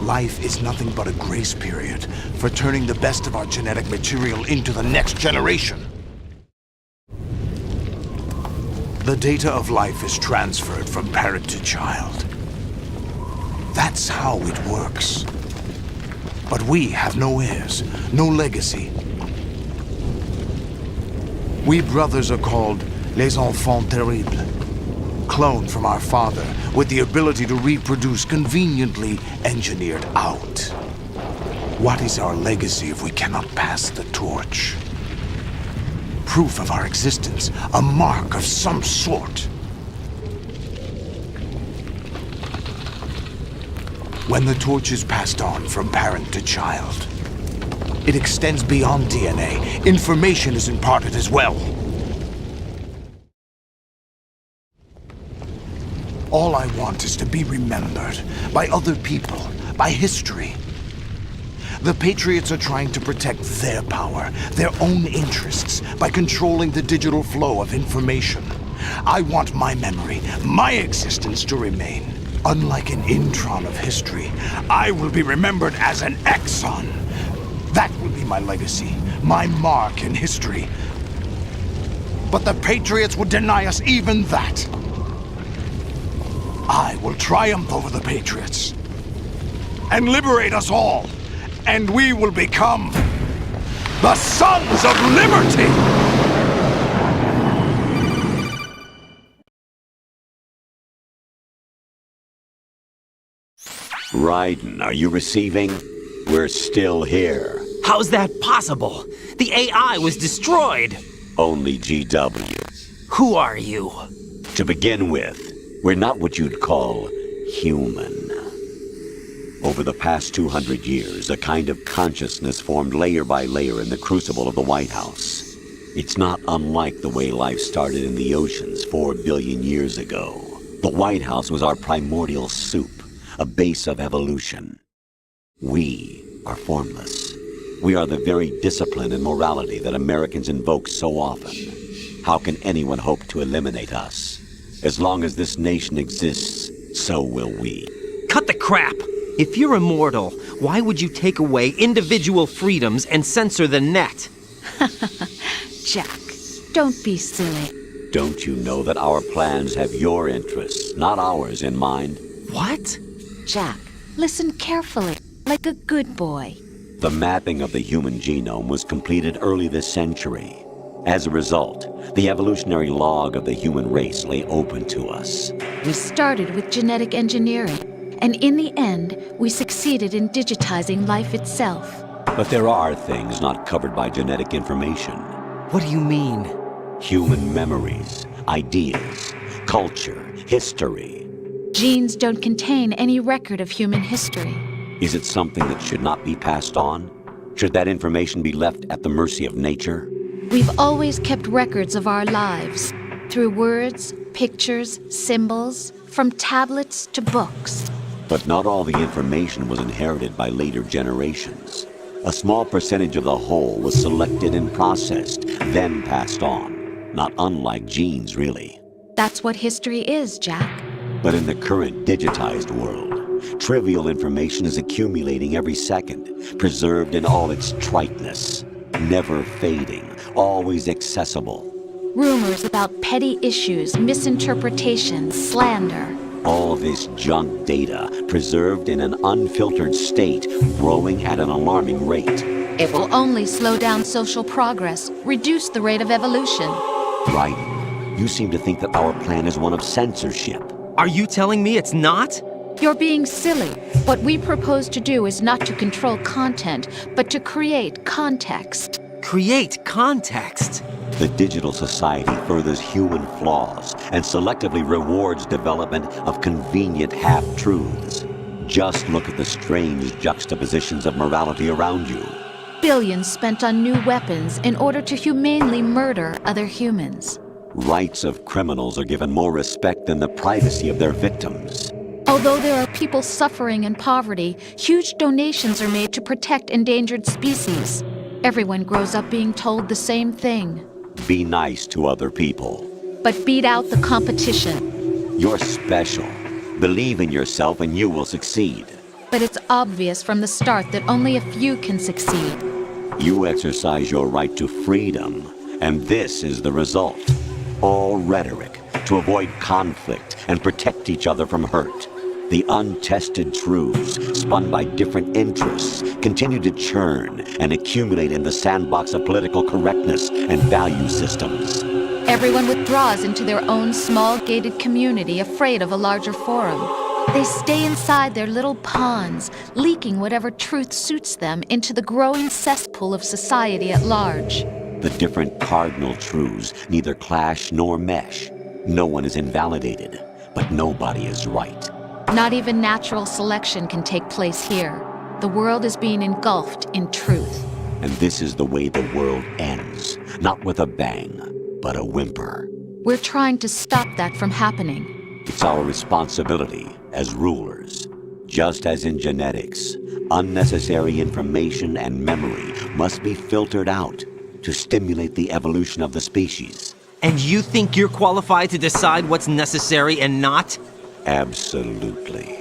[SPEAKER 1] Life is nothing but a grace period for turning the best of our genetic material into the next generation. The data of life is transferred from parent to child. That's how it works. But we have no heirs, no legacy. We brothers are called les enfants terribles. Cloned from our father, with the ability to reproduce conveniently engineered out. What is our legacy if we cannot pass the torch? Proof of our existence, a mark of some sort. When the torch is passed on from parent to child, it extends beyond DNA. Information is imparted as well. All I want is to be remembered by other people, by history. The Patriots are trying to protect their power, their own interests, by controlling the digital flow of information. I want my memory, my existence to remain. Unlike an intron of history, I will be remembered as an exon. That will be my legacy, my mark in history. But the Patriots would deny us even that. I will triumph over the Patriots and liberate us all, and we will become the Sons of Liberty!
[SPEAKER 6] Raiden, are you receiving? We're still here.
[SPEAKER 3] How's that possible? The AI was destroyed!
[SPEAKER 6] Only GW.
[SPEAKER 3] Who are you?
[SPEAKER 6] To begin with, we're not what you'd call human. Over the past 200 years, a kind of consciousness formed layer by layer in the crucible of the White House. It's not unlike the way life started in the oceans 4 billion years ago. The White House was our primordial soup, a base of evolution. We are formless. We are the very discipline and morality that Americans invoke so often. How can anyone hope to eliminate us? As long as this nation exists, so will we.
[SPEAKER 3] Cut the crap! If you're immortal, why would you take away individual freedoms and censor the net?
[SPEAKER 5] Jack, don't be silly.
[SPEAKER 6] Don't you know that our plans have your interests, not ours, in mind?
[SPEAKER 3] What?
[SPEAKER 5] Jack, listen carefully, like a good boy.
[SPEAKER 6] The mapping of the human genome was completed early this century. As a result, the evolutionary log of the human race lay open to us.
[SPEAKER 5] We started with genetic engineering, and in the end, we succeeded in digitizing life itself.
[SPEAKER 6] But there are things not covered by genetic information.
[SPEAKER 3] What do you mean?
[SPEAKER 6] Human memories, ideas, culture, history.
[SPEAKER 5] Genes don't contain any record of human history.
[SPEAKER 6] Is it something that should not be passed on? Should that information be left at the mercy of nature?
[SPEAKER 5] We've always kept records of our lives, through words, pictures, symbols, from tablets to books.
[SPEAKER 6] But not all the information was inherited by later generations. A small percentage of the whole was selected and processed, then passed on. Not unlike genes, really.
[SPEAKER 5] That's what history is, Jack.
[SPEAKER 6] But in the current digitized world, trivial information is accumulating every second, preserved in all its triteness, never fading, always accessible.
[SPEAKER 5] Rumors about petty issues, misinterpretations, slander.
[SPEAKER 6] All this junk data, preserved in an unfiltered state, growing at an alarming rate.
[SPEAKER 5] It will only slow down social progress, reduce the rate of evolution.
[SPEAKER 6] Right. You seem to think that our plan is one of censorship.
[SPEAKER 3] Are you telling me it's not?
[SPEAKER 5] You're being silly. What we propose to do is not to control content, but to create context.
[SPEAKER 3] Create context?
[SPEAKER 6] The digital society furthers human flaws and selectively rewards development of convenient half-truths. Just look at the strange juxtapositions of morality around you.
[SPEAKER 5] Billions spent on new weapons in order to humanely murder other humans.
[SPEAKER 6] Rights of criminals are given more respect than the privacy of their victims.
[SPEAKER 5] Although there are people suffering in poverty, huge donations are made to protect endangered species. Everyone grows up being told the same thing.
[SPEAKER 6] Be nice to other people.
[SPEAKER 5] But beat out the competition.
[SPEAKER 6] You're special. Believe in yourself and you will succeed.
[SPEAKER 5] But it's obvious from the start that only a few can succeed.
[SPEAKER 6] You exercise your right to freedom, and this is the result. All rhetoric to avoid conflict and protect each other from hurt. The untested truths, spun by different interests, continue to churn and accumulate in the sandbox of political correctness and value systems.
[SPEAKER 5] Everyone withdraws into their own small gated community, afraid of a larger forum. They stay inside their little ponds, leaking whatever truth suits them into the growing cesspool of society at large.
[SPEAKER 6] The different cardinal truths neither clash nor mesh. No one is invalidated, but nobody is right.
[SPEAKER 5] Not even natural selection can take place here. The world is being engulfed in truth.
[SPEAKER 6] And this is the way the world ends, not with a bang, but a whimper.
[SPEAKER 5] We're trying to stop that from happening.
[SPEAKER 6] It's our responsibility as rulers. Just as in genetics, unnecessary information and memory must be filtered out to stimulate the evolution of the species.
[SPEAKER 3] And you think you're qualified to decide what's necessary and not?
[SPEAKER 6] Absolutely.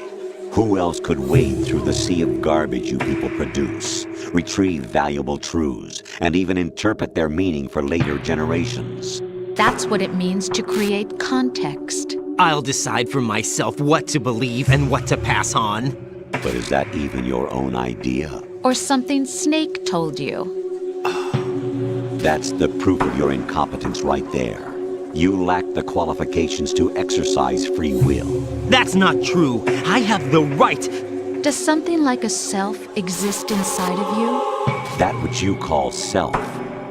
[SPEAKER 6] Who else could wade through the sea of garbage you people produce, retrieve valuable truths, and even interpret their meaning for later generations?
[SPEAKER 5] That's what it means to create context.
[SPEAKER 3] I'll decide for myself what to believe and what to pass on.
[SPEAKER 6] But is that even your own idea?
[SPEAKER 5] Or something Snake told you?
[SPEAKER 6] That's the proof of your incompetence right there. You lack the qualifications to exercise free will.
[SPEAKER 3] That's not true. I have the right.
[SPEAKER 5] Does something like a self exist inside of you?
[SPEAKER 6] That which you call self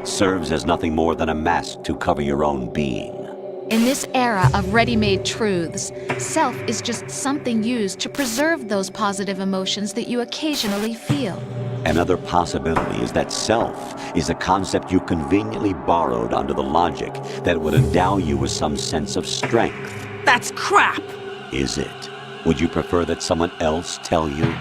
[SPEAKER 6] serves as nothing more than a mask to cover your own being.
[SPEAKER 5] In this era of ready-made truths, self is just something used to preserve those positive emotions that you occasionally feel.
[SPEAKER 6] Another possibility is that self is a concept you conveniently borrowed under the logic that would endow you with some sense of strength.
[SPEAKER 3] That's crap!
[SPEAKER 6] Is it? Would you prefer that someone else tell you?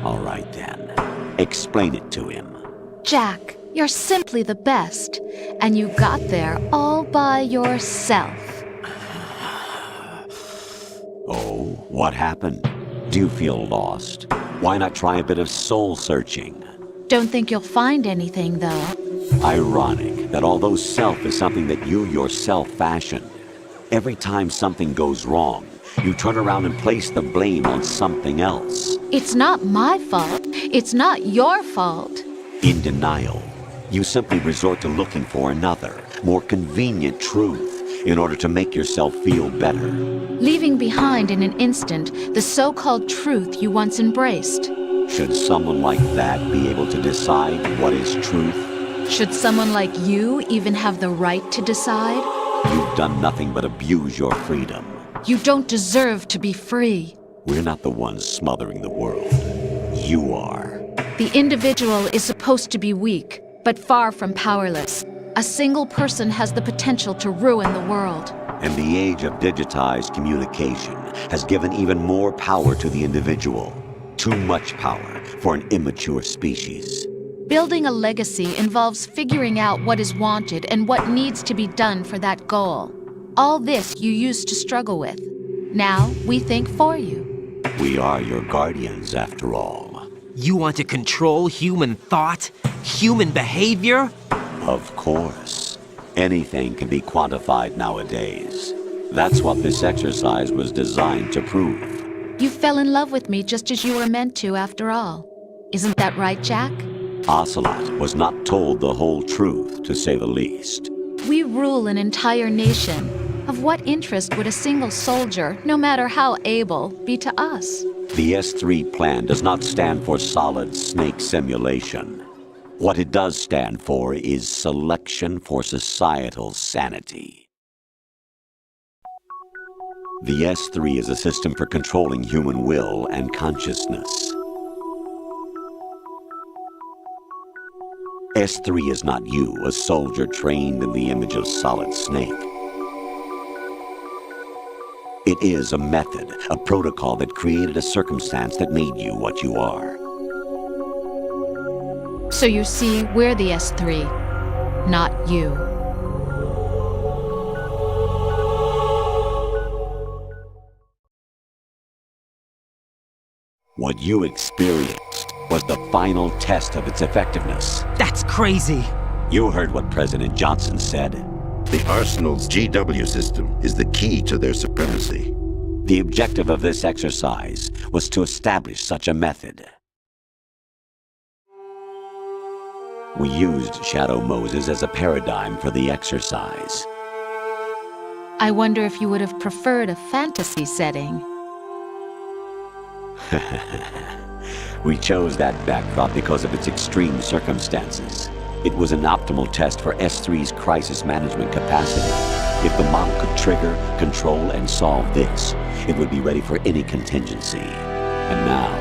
[SPEAKER 6] All right then. Explain it to him.
[SPEAKER 5] Jack, you're simply the best, and you got there all by yourself.
[SPEAKER 6] Oh, what happened? Do you feel lost? Why not try a bit of soul-searching?
[SPEAKER 5] Don't think you'll find anything, though.
[SPEAKER 6] Ironic that although self is something that you yourself fashioned, every time something goes wrong, you turn around and place the blame on something else.
[SPEAKER 5] It's not my fault. It's not your fault.
[SPEAKER 6] In denial, you simply resort to looking for another, more convenient truth in order to make yourself feel better.
[SPEAKER 5] Leaving behind in an instant the so-called truth you once embraced.
[SPEAKER 6] Should someone like that be able to decide what is truth?
[SPEAKER 5] Should someone like you even have the right to decide?
[SPEAKER 6] You've done nothing but abuse your freedom.
[SPEAKER 5] You don't deserve to be free.
[SPEAKER 6] We're not the ones smothering the world. You are.
[SPEAKER 5] The individual is supposed to be weak, but far from powerless. A single person has the potential to ruin the world.
[SPEAKER 6] And the age of digitized communication has given even more power to the individual. Too much power for an immature species.
[SPEAKER 5] Building a legacy involves figuring out what is wanted and what needs to be done for that goal. All this you used to struggle with. Now we think for you.
[SPEAKER 6] We are your guardians, after all.
[SPEAKER 3] You want to control human thought? Human behavior?
[SPEAKER 6] Of course. Anything can be quantified nowadays. That's what this exercise was designed to prove.
[SPEAKER 5] You fell in love with me just as you were meant to, after all. Isn't that right, Jack?
[SPEAKER 6] Ocelot was not told the whole truth, to say the least.
[SPEAKER 5] We rule an entire nation. Of what interest would a single soldier, no matter how able, be to us?
[SPEAKER 6] The S3 plan does not stand for solid snake simulation. What it does stand for is selection for societal sanity. The S3 is a system for controlling human will and consciousness. S3 is not you, a soldier trained in the image of Solid Snake. It is a method, a protocol that created a circumstance that made you what you are.
[SPEAKER 5] So you see, we're the S3, not you.
[SPEAKER 6] What you experienced was the final test of its effectiveness.
[SPEAKER 3] That's crazy.
[SPEAKER 6] You heard what President Johnson said.
[SPEAKER 12] The Arsenal's GW system is the key to their supremacy.
[SPEAKER 6] The objective of this exercise was to establish such a method. We used Shadow Moses as a paradigm for the exercise.
[SPEAKER 5] I wonder if you would have preferred a fantasy setting.
[SPEAKER 6] We chose that backdrop because of its extreme circumstances. It was an optimal test for S3's crisis management capacity. If the model could trigger, control, and solve this, it would be ready for any contingency. And now,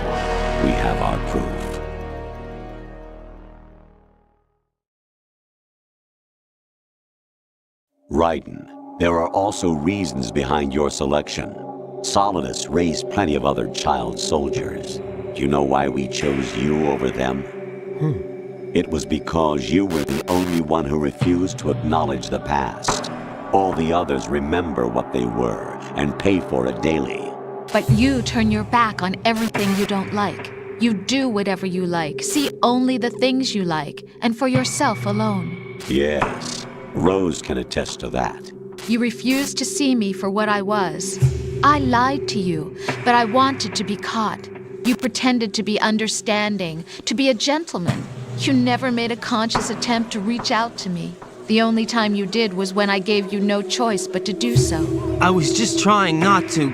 [SPEAKER 6] we have our proof. Raiden, there are also reasons behind your selection. Solidus raised plenty of other child soldiers. Do you know why we chose you over them? It was because you were the only one who refused to acknowledge the past. All the others remember what they were and pay for it daily.
[SPEAKER 5] But you turn your back on everything you don't like. You do whatever you like, see only the things you like, and for yourself alone.
[SPEAKER 6] Yes, Rose can attest to that.
[SPEAKER 5] You refused to see me for what I was. I lied to you, but I wanted to be caught. You pretended to be understanding, to be a gentleman. You never made a conscious attempt to reach out to me. The only time you did was when I gave you no choice but to do so.
[SPEAKER 3] I was just trying not to...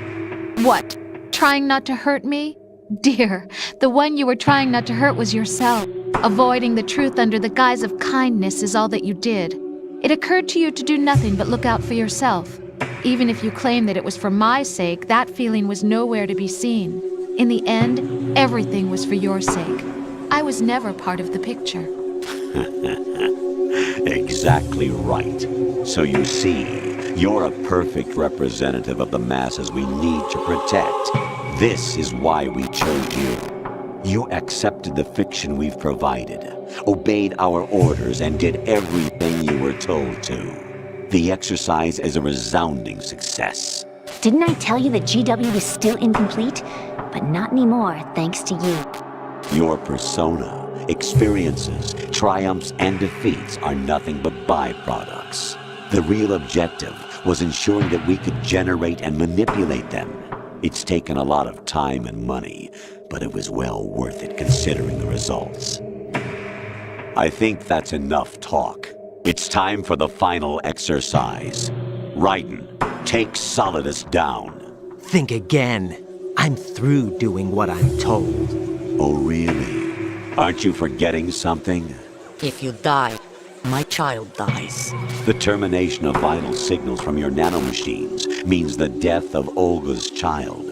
[SPEAKER 5] What? Trying not to hurt me? Dear, the one you were trying not to hurt was yourself. Avoiding the truth under the guise of kindness is all that you did. It occurred to you to do nothing but look out for yourself. Even if you claim that it was for my sake, that feeling was nowhere to be seen. In the end, everything was for your sake. I was never part of the picture.
[SPEAKER 6] Exactly right. So you see, you're a perfect representative of the masses we need to protect. This is why we chose you. You accepted the fiction we've provided, obeyed our orders, and did everything you were told to. The exercise is a resounding success.
[SPEAKER 13] Didn't I tell you that GW is still incomplete? But not anymore, thanks to you.
[SPEAKER 6] Your persona, experiences, triumphs, and defeats are nothing but byproducts. The real objective was ensuring that we could generate and manipulate them. It's taken a lot of time and money, but it was well worth it considering the results. I think that's enough talk. It's time for the final exercise. Raiden, take Solidus down.
[SPEAKER 3] Think again. I'm through doing what I'm told.
[SPEAKER 6] Oh, really? Aren't you forgetting something?
[SPEAKER 4] If you die, my child dies.
[SPEAKER 6] The termination of vital signals from your nanomachines means the death of Olga's child.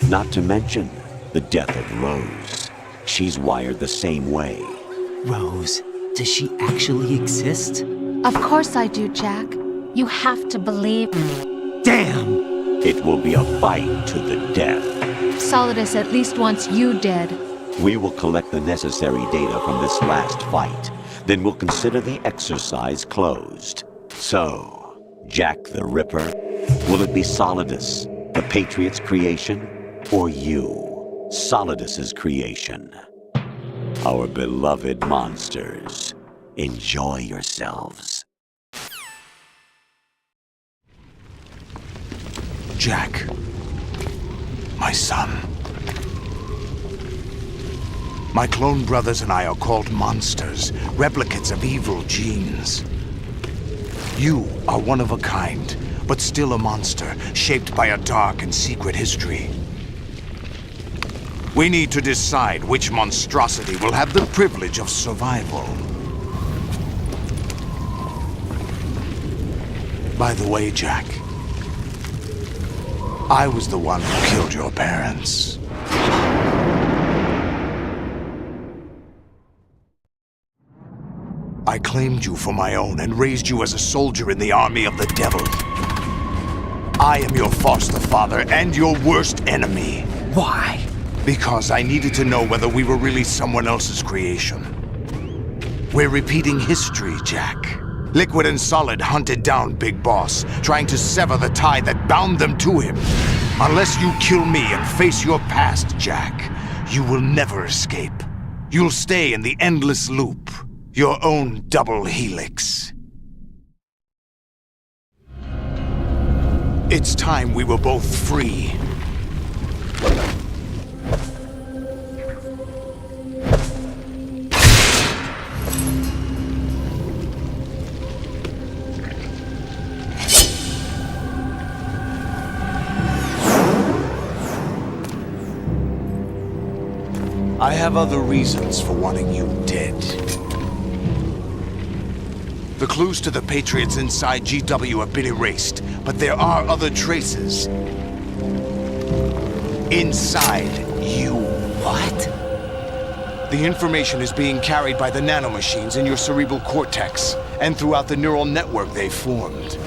[SPEAKER 6] Not to mention the death of Rose. She's wired the same way.
[SPEAKER 3] Rose, does she actually exist?
[SPEAKER 5] Of course I do, Jack. You have to believe me.
[SPEAKER 3] Damn!
[SPEAKER 6] It will be a fight to the death.
[SPEAKER 5] Solidus at least wants you dead.
[SPEAKER 6] We will collect the necessary data from this last fight. Then we'll consider the exercise closed. So, Jack the Ripper, will it be Solidus, the Patriot's creation, or you, Solidus's creation? Our beloved monsters, enjoy yourselves.
[SPEAKER 1] Jack, my son. My clone brothers and I are called monsters, replicates of evil genes. You are one of a kind, but still a monster, shaped by a dark and secret history. We need to decide which monstrosity will have the privilege of survival. By the way, Jack, I was the one who killed your parents. I claimed you for my own and raised you as a soldier in the army of the devil. I am your foster father and your worst enemy.
[SPEAKER 3] Why?
[SPEAKER 1] Because I needed to know whether we were really someone else's creation. We're repeating history, Jack. Liquid and Solid hunted down Big Boss, trying to sever the tie that bound them to him. Unless you kill me and face your past, Jack, you will never escape. You'll stay in the endless loop, your own double helix. It's time we were both free. I have other reasons for wanting you dead. The clues to the Patriots inside GW have been erased, but there are other traces. Inside you.
[SPEAKER 3] What?
[SPEAKER 1] The information is being carried by the nanomachines in your cerebral cortex, and throughout the neural network they formed.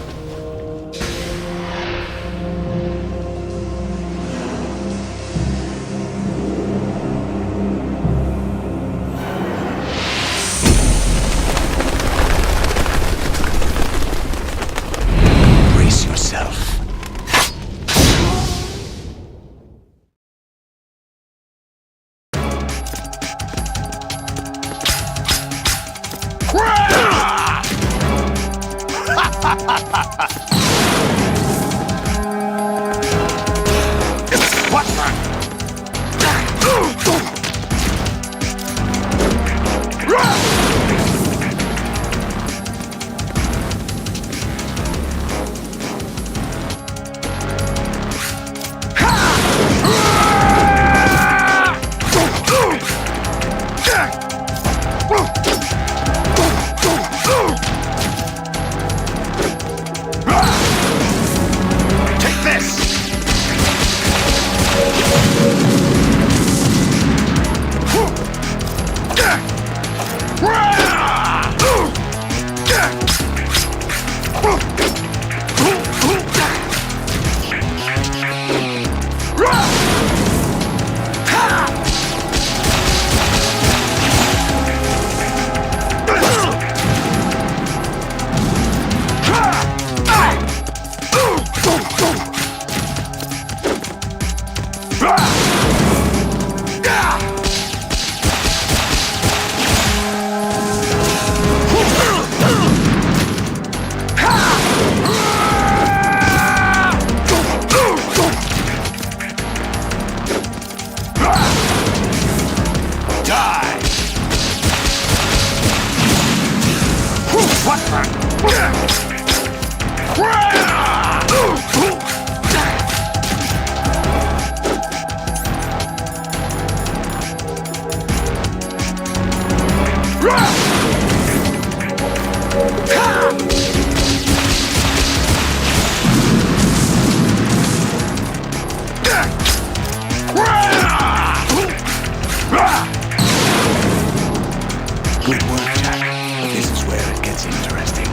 [SPEAKER 2] Good work, Jack. But this is where it gets interesting.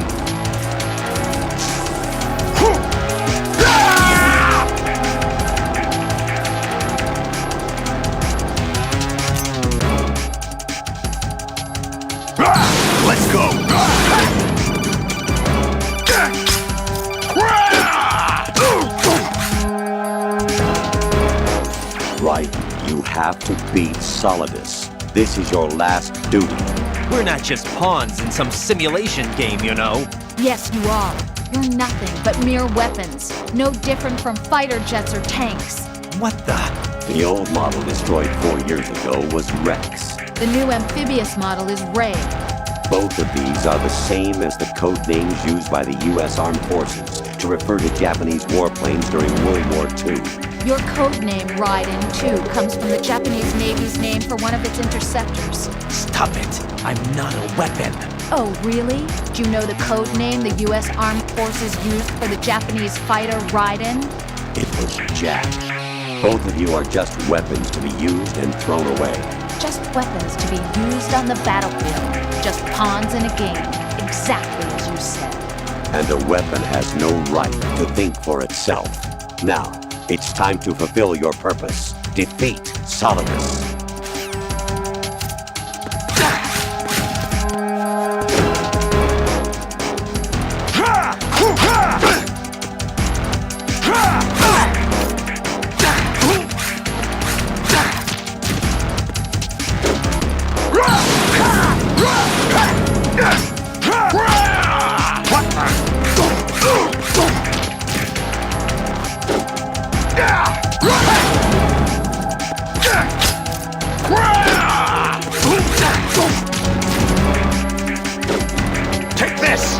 [SPEAKER 1] Let's go!
[SPEAKER 6] Right, you have to beat Solidus. This is your last duty.
[SPEAKER 3] We're not just pawns in some simulation game, you know.
[SPEAKER 5] Yes, you are. You're nothing but mere weapons. No different from fighter jets or tanks.
[SPEAKER 3] What the?
[SPEAKER 6] The old model destroyed 4 years ago was Rex.
[SPEAKER 5] The new amphibious model is Ray.
[SPEAKER 6] Both of these are the same as the code names used by the U.S. Armed Forces to refer to Japanese warplanes during World War II.
[SPEAKER 5] Your code name, Raiden, too, comes from the Japanese Navy's name for one of its interceptors.
[SPEAKER 3] Stop it. I'm not a weapon.
[SPEAKER 5] Oh, really? Do you know the code name the U.S. Armed Forces used for the Japanese fighter Raiden?
[SPEAKER 6] It was Jack. Both of you are just weapons to be used and thrown away.
[SPEAKER 5] Just weapons to be used on the battlefield. Just pawns in a game. Exactly as you said.
[SPEAKER 6] And a weapon has no right to think for itself. Now, it's time to fulfill your purpose. Defeat Solidus.
[SPEAKER 1] Take this!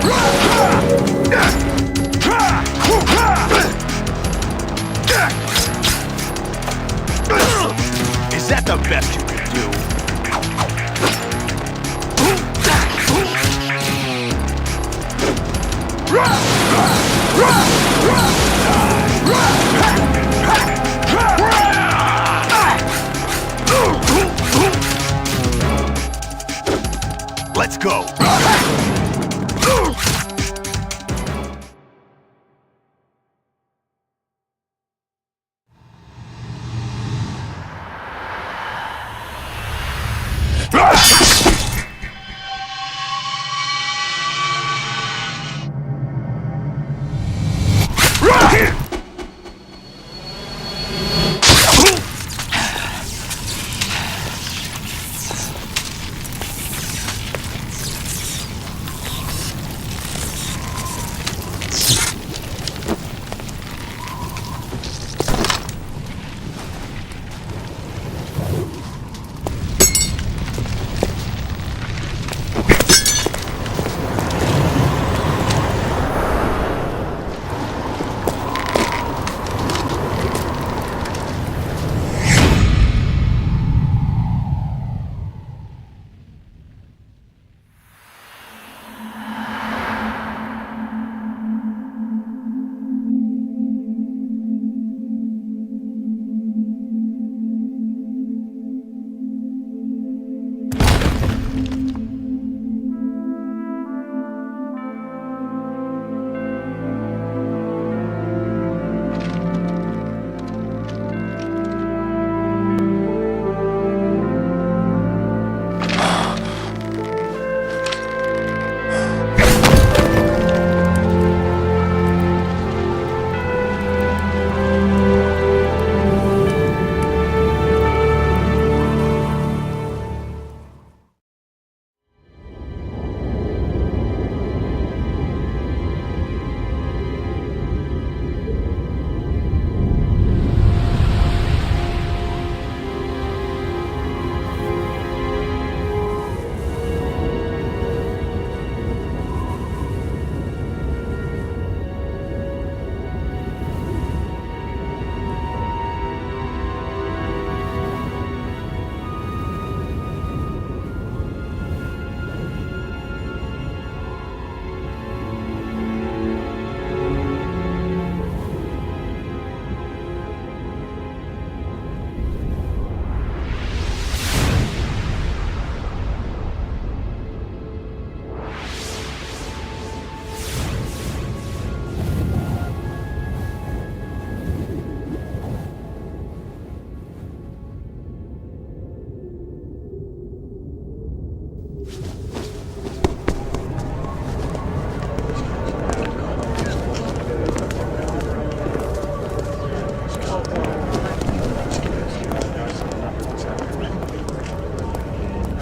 [SPEAKER 1] Is that the best you can do? Let's go!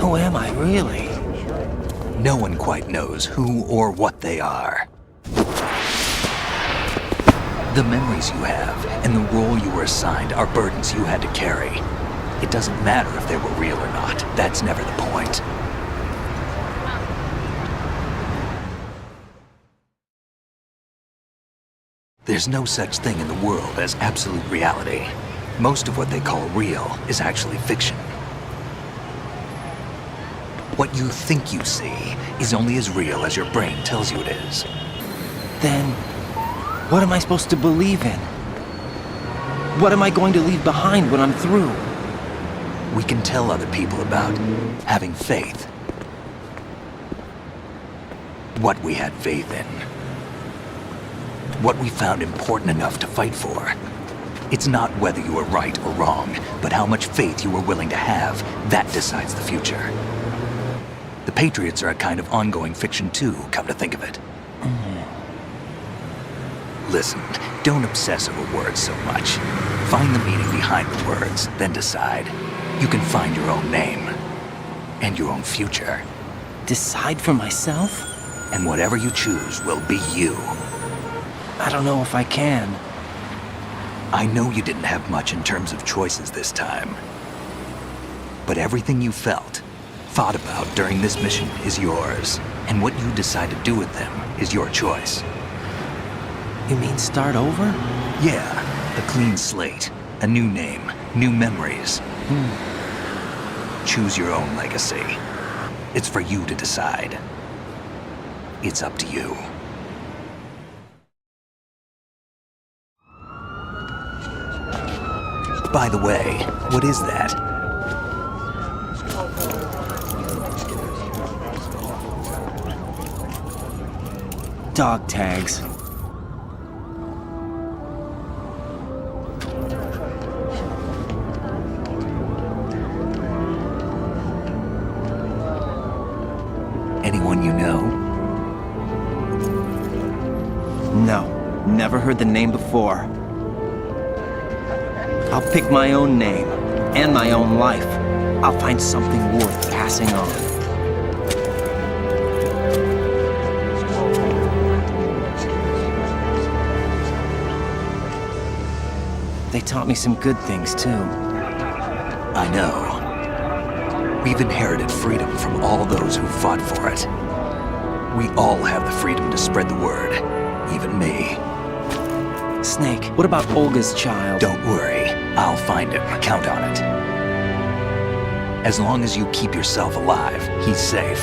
[SPEAKER 3] Who am I, really?
[SPEAKER 8] No one quite knows who or what they are. The memories you have and the role you were assigned are burdens you had to carry. It doesn't matter if they were real or not. That's never the point. There's no such thing in the world as absolute reality. Most of what they call real is actually fiction. What you think you see is only as real as your brain tells you it is.
[SPEAKER 3] Then, what am I supposed to believe in? What am I going to leave behind when I'm through?
[SPEAKER 8] We can tell other people about having faith. What we had faith in. what we found important enough to fight for. It's not whether you were right or wrong, but how much faith you were willing to have. That decides the future. The Patriots are a kind of ongoing fiction too, come to think of it. Listen, don't obsess over words so much. Find the meaning behind the words, then decide. You can find your own name. And your own future.
[SPEAKER 3] Decide for myself?
[SPEAKER 8] And whatever you choose will be you.
[SPEAKER 3] I don't know if I can.
[SPEAKER 8] I know you didn't have much in terms of choices this time. But everything you felt, thought about during this mission is yours. And what you decide to do with them is your choice.
[SPEAKER 3] You mean start over?
[SPEAKER 8] Yeah, a clean slate, a new name, new memories. Choose your own legacy. It's for you to decide. It's up to you. By the way, what is that?
[SPEAKER 3] Dog tags.
[SPEAKER 8] Anyone you know?
[SPEAKER 3] No, never heard the name before. I'll pick my own name, and my own life. I'll find something worth passing on. They taught me some good things, too.
[SPEAKER 8] I know. We've inherited freedom from all those who fought for it. We all have the freedom to spread the word, even me.
[SPEAKER 3] Snake, what about Olga's child?
[SPEAKER 8] Don't worry, I'll find him. Count on it. As long as you keep yourself alive, he's safe.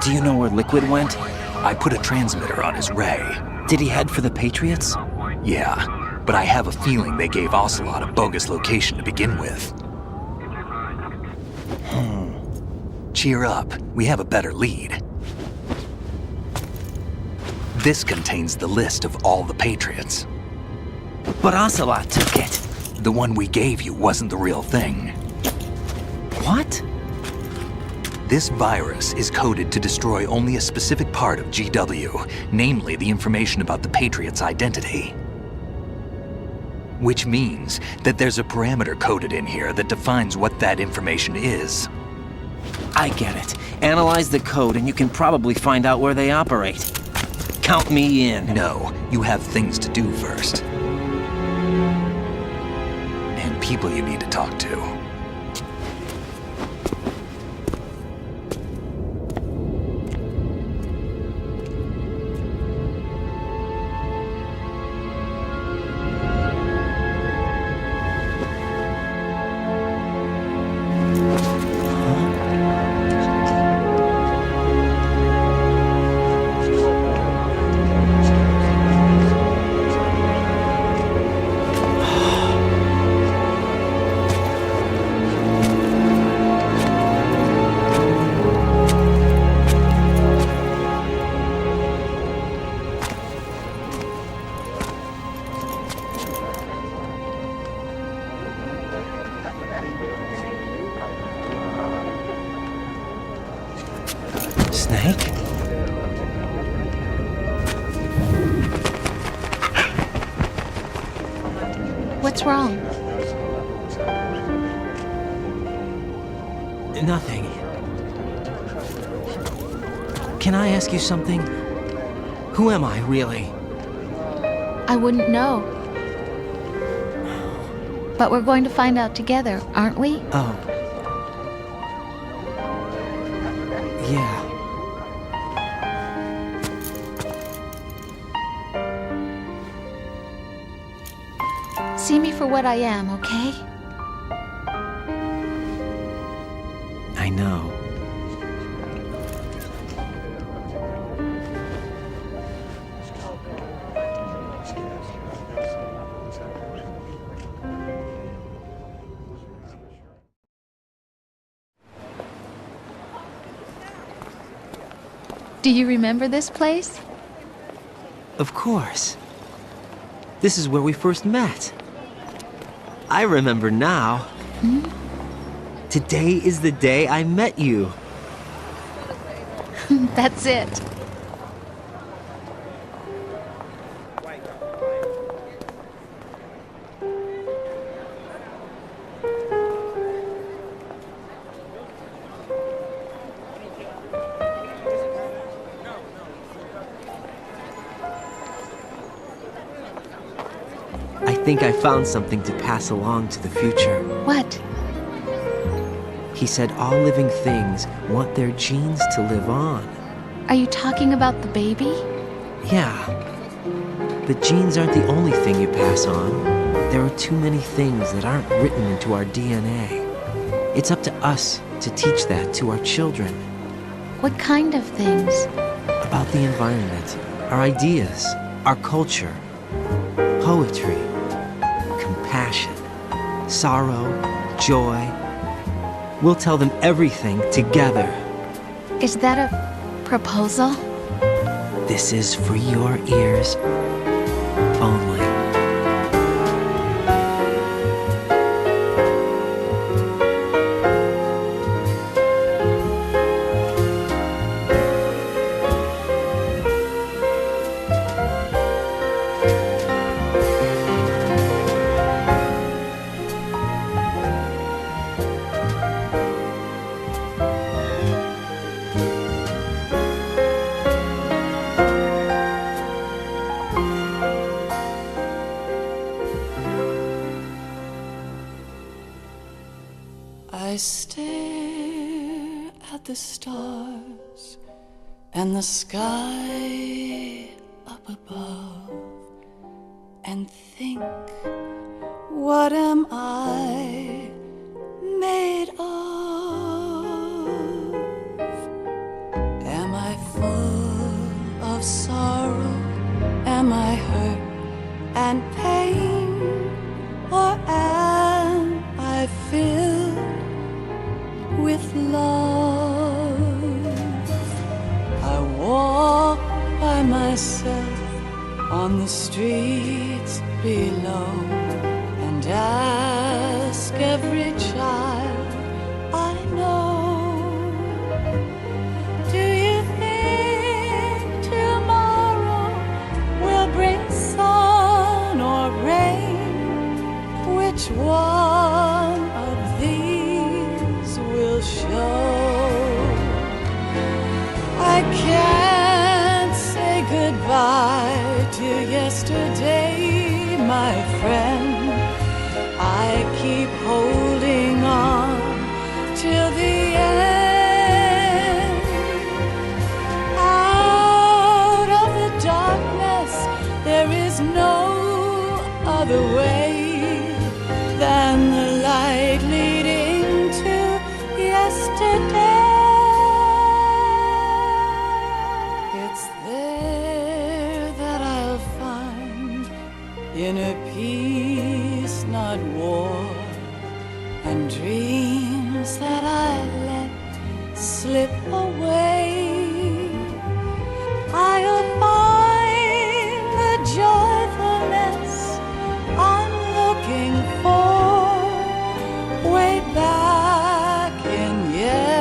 [SPEAKER 3] Do you know where Liquid went?
[SPEAKER 8] I put a transmitter on his ray.
[SPEAKER 3] Did he head for the Patriots?
[SPEAKER 8] Yeah, but I have a feeling they gave Ocelot a bogus location to begin with. Cheer up, we have a better lead. This contains the list of all the Patriots.
[SPEAKER 3] But Ocelot took it.
[SPEAKER 8] The one we gave you wasn't the real thing.
[SPEAKER 3] What?
[SPEAKER 8] This virus is coded to destroy only a specific part of GW, namely the information about the Patriots' identity. Which means that there's a parameter coded in here that defines what that information is.
[SPEAKER 3] I get it. Analyze the code and you can probably find out where they operate. Count me in.
[SPEAKER 8] No, you have things to do first. And people you need to talk to.
[SPEAKER 3] Snake?
[SPEAKER 5] What's wrong?
[SPEAKER 3] Nothing. Can I ask you something? Who am I, really?
[SPEAKER 5] I wouldn't know. But we're going to find out together, aren't we?
[SPEAKER 3] Oh. Yeah.
[SPEAKER 5] See me for what I am, okay?
[SPEAKER 3] I know.
[SPEAKER 5] Do you remember this place?
[SPEAKER 3] Of course. This is where we first met. I remember now. Today is the day I met you.
[SPEAKER 5] That's it.
[SPEAKER 3] I think I found something to pass along to the future.
[SPEAKER 5] What?
[SPEAKER 3] He said all living things want their genes to live on.
[SPEAKER 5] Are you talking about the baby?
[SPEAKER 3] Yeah. But genes aren't the only thing you pass on. There are too many things that aren't written into our DNA. It's up to us to teach that to our children.
[SPEAKER 5] What kind of things?
[SPEAKER 3] About the environment, our ideas, our culture, poetry, compassion, sorrow, joy. We'll tell them everything together.
[SPEAKER 5] Is that a proposal?
[SPEAKER 3] This is for your ears only.
[SPEAKER 14] I stare at the stars and the sky up above and think, what am I made of? Am I full of sorrow? Am I hurt and pain? Or am I filled with love? I walk by myself on the streets below and ask every child I know, do you think tomorrow will bring sun or rain? Which one of these will show? I can't say goodbye to yesterday, my friend. I keep holding on till the end. Out of the darkness, there is no other way than the light leading to yesterday. It's there that I'll find inner peace, not war, and dreams that I let slip away. I'll find the joyfulness I'm looking for way back in yesterday.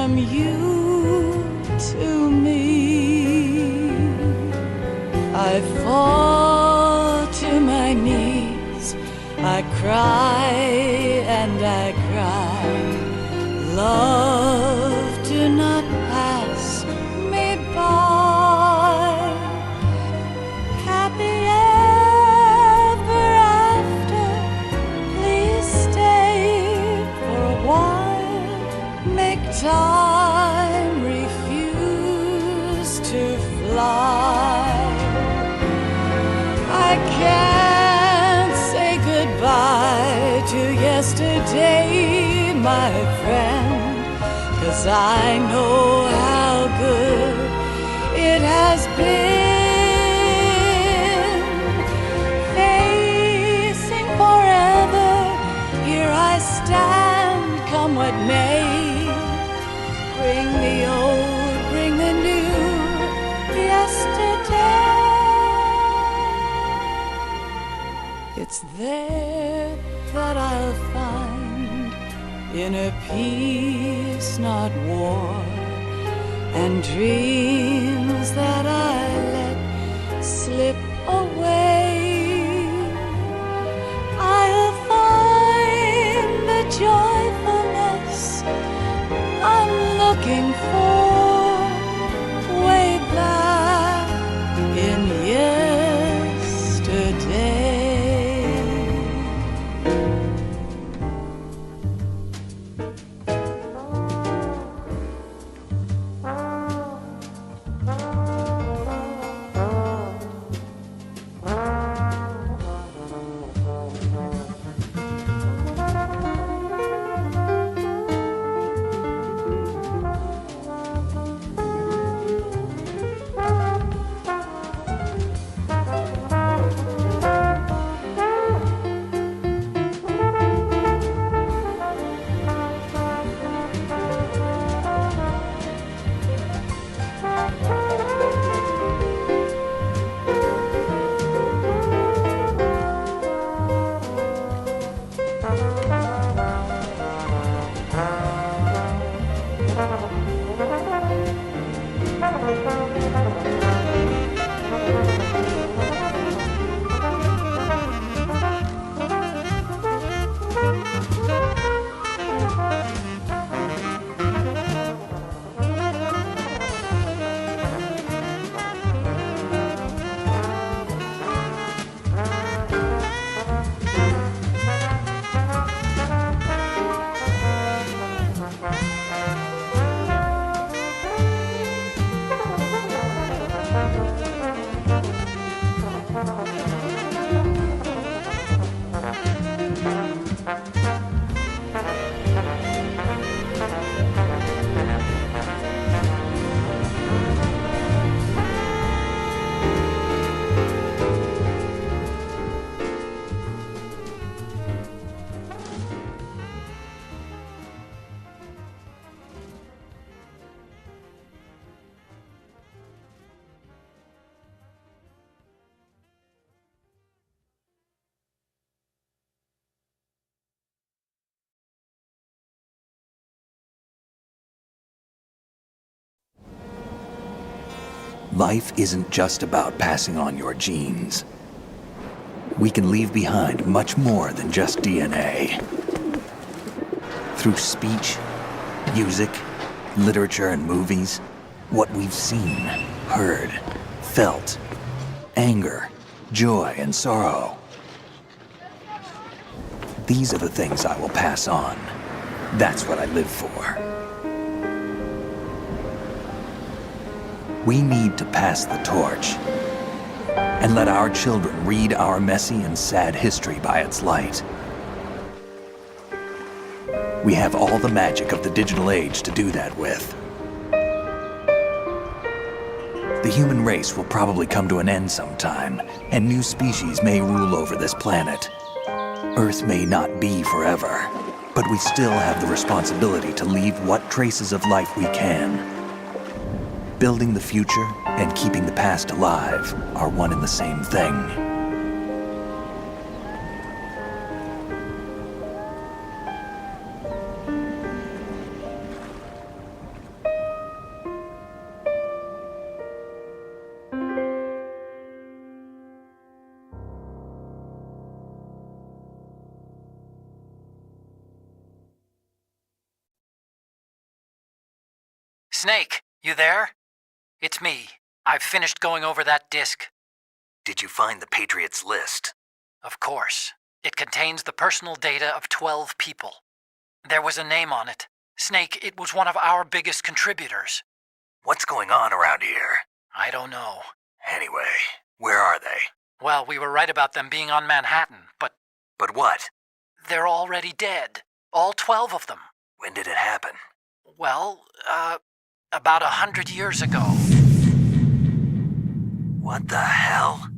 [SPEAKER 14] from you to me. I fall to my knees, I cry and I cry. Love, do not pass me by. Happy ever after, please stay for a while. Make time, refuse to fly. I can't say goodbye to yesterday, my friend, 'cause I know how good it has been. Facing forever, here I stand, come what may. Bring the old, bring the new, yesterday. It's there that I'll find inner peace, not war, and dreams that I let slip away. I'll find the joyfulness I'm looking for way back in yesterday.
[SPEAKER 8] Life isn't just about passing on your genes. We can leave behind much more than just DNA. Through speech, music, literature, and movies, what we've seen, heard, felt, anger, joy, and sorrow. These are the things I will pass on. That's what I live for. We need to pass the torch and let our children read our messy and sad history by its light. We have all the magic of the digital age to do that with. The human race will probably come to an end sometime, and new species may rule over this planet. Earth may not be forever, but we still have the responsibility to leave what traces of life we can. Building the future and keeping the past alive are one and the same thing.
[SPEAKER 9] Snake, you there? It's me. I've finished going over that disk.
[SPEAKER 8] Did you find the Patriots list?
[SPEAKER 9] Of course. It contains the personal data of 12 people. There was a name on it. Snake, it was one of our biggest contributors.
[SPEAKER 8] What's going on around here?
[SPEAKER 9] I don't know.
[SPEAKER 8] Anyway, where are they?
[SPEAKER 9] Well, we were right about them being on Manhattan, but...
[SPEAKER 8] But what?
[SPEAKER 9] They're already dead. All 12 of them.
[SPEAKER 8] When did it happen?
[SPEAKER 9] Well, about 100 years ago.
[SPEAKER 8] What the hell?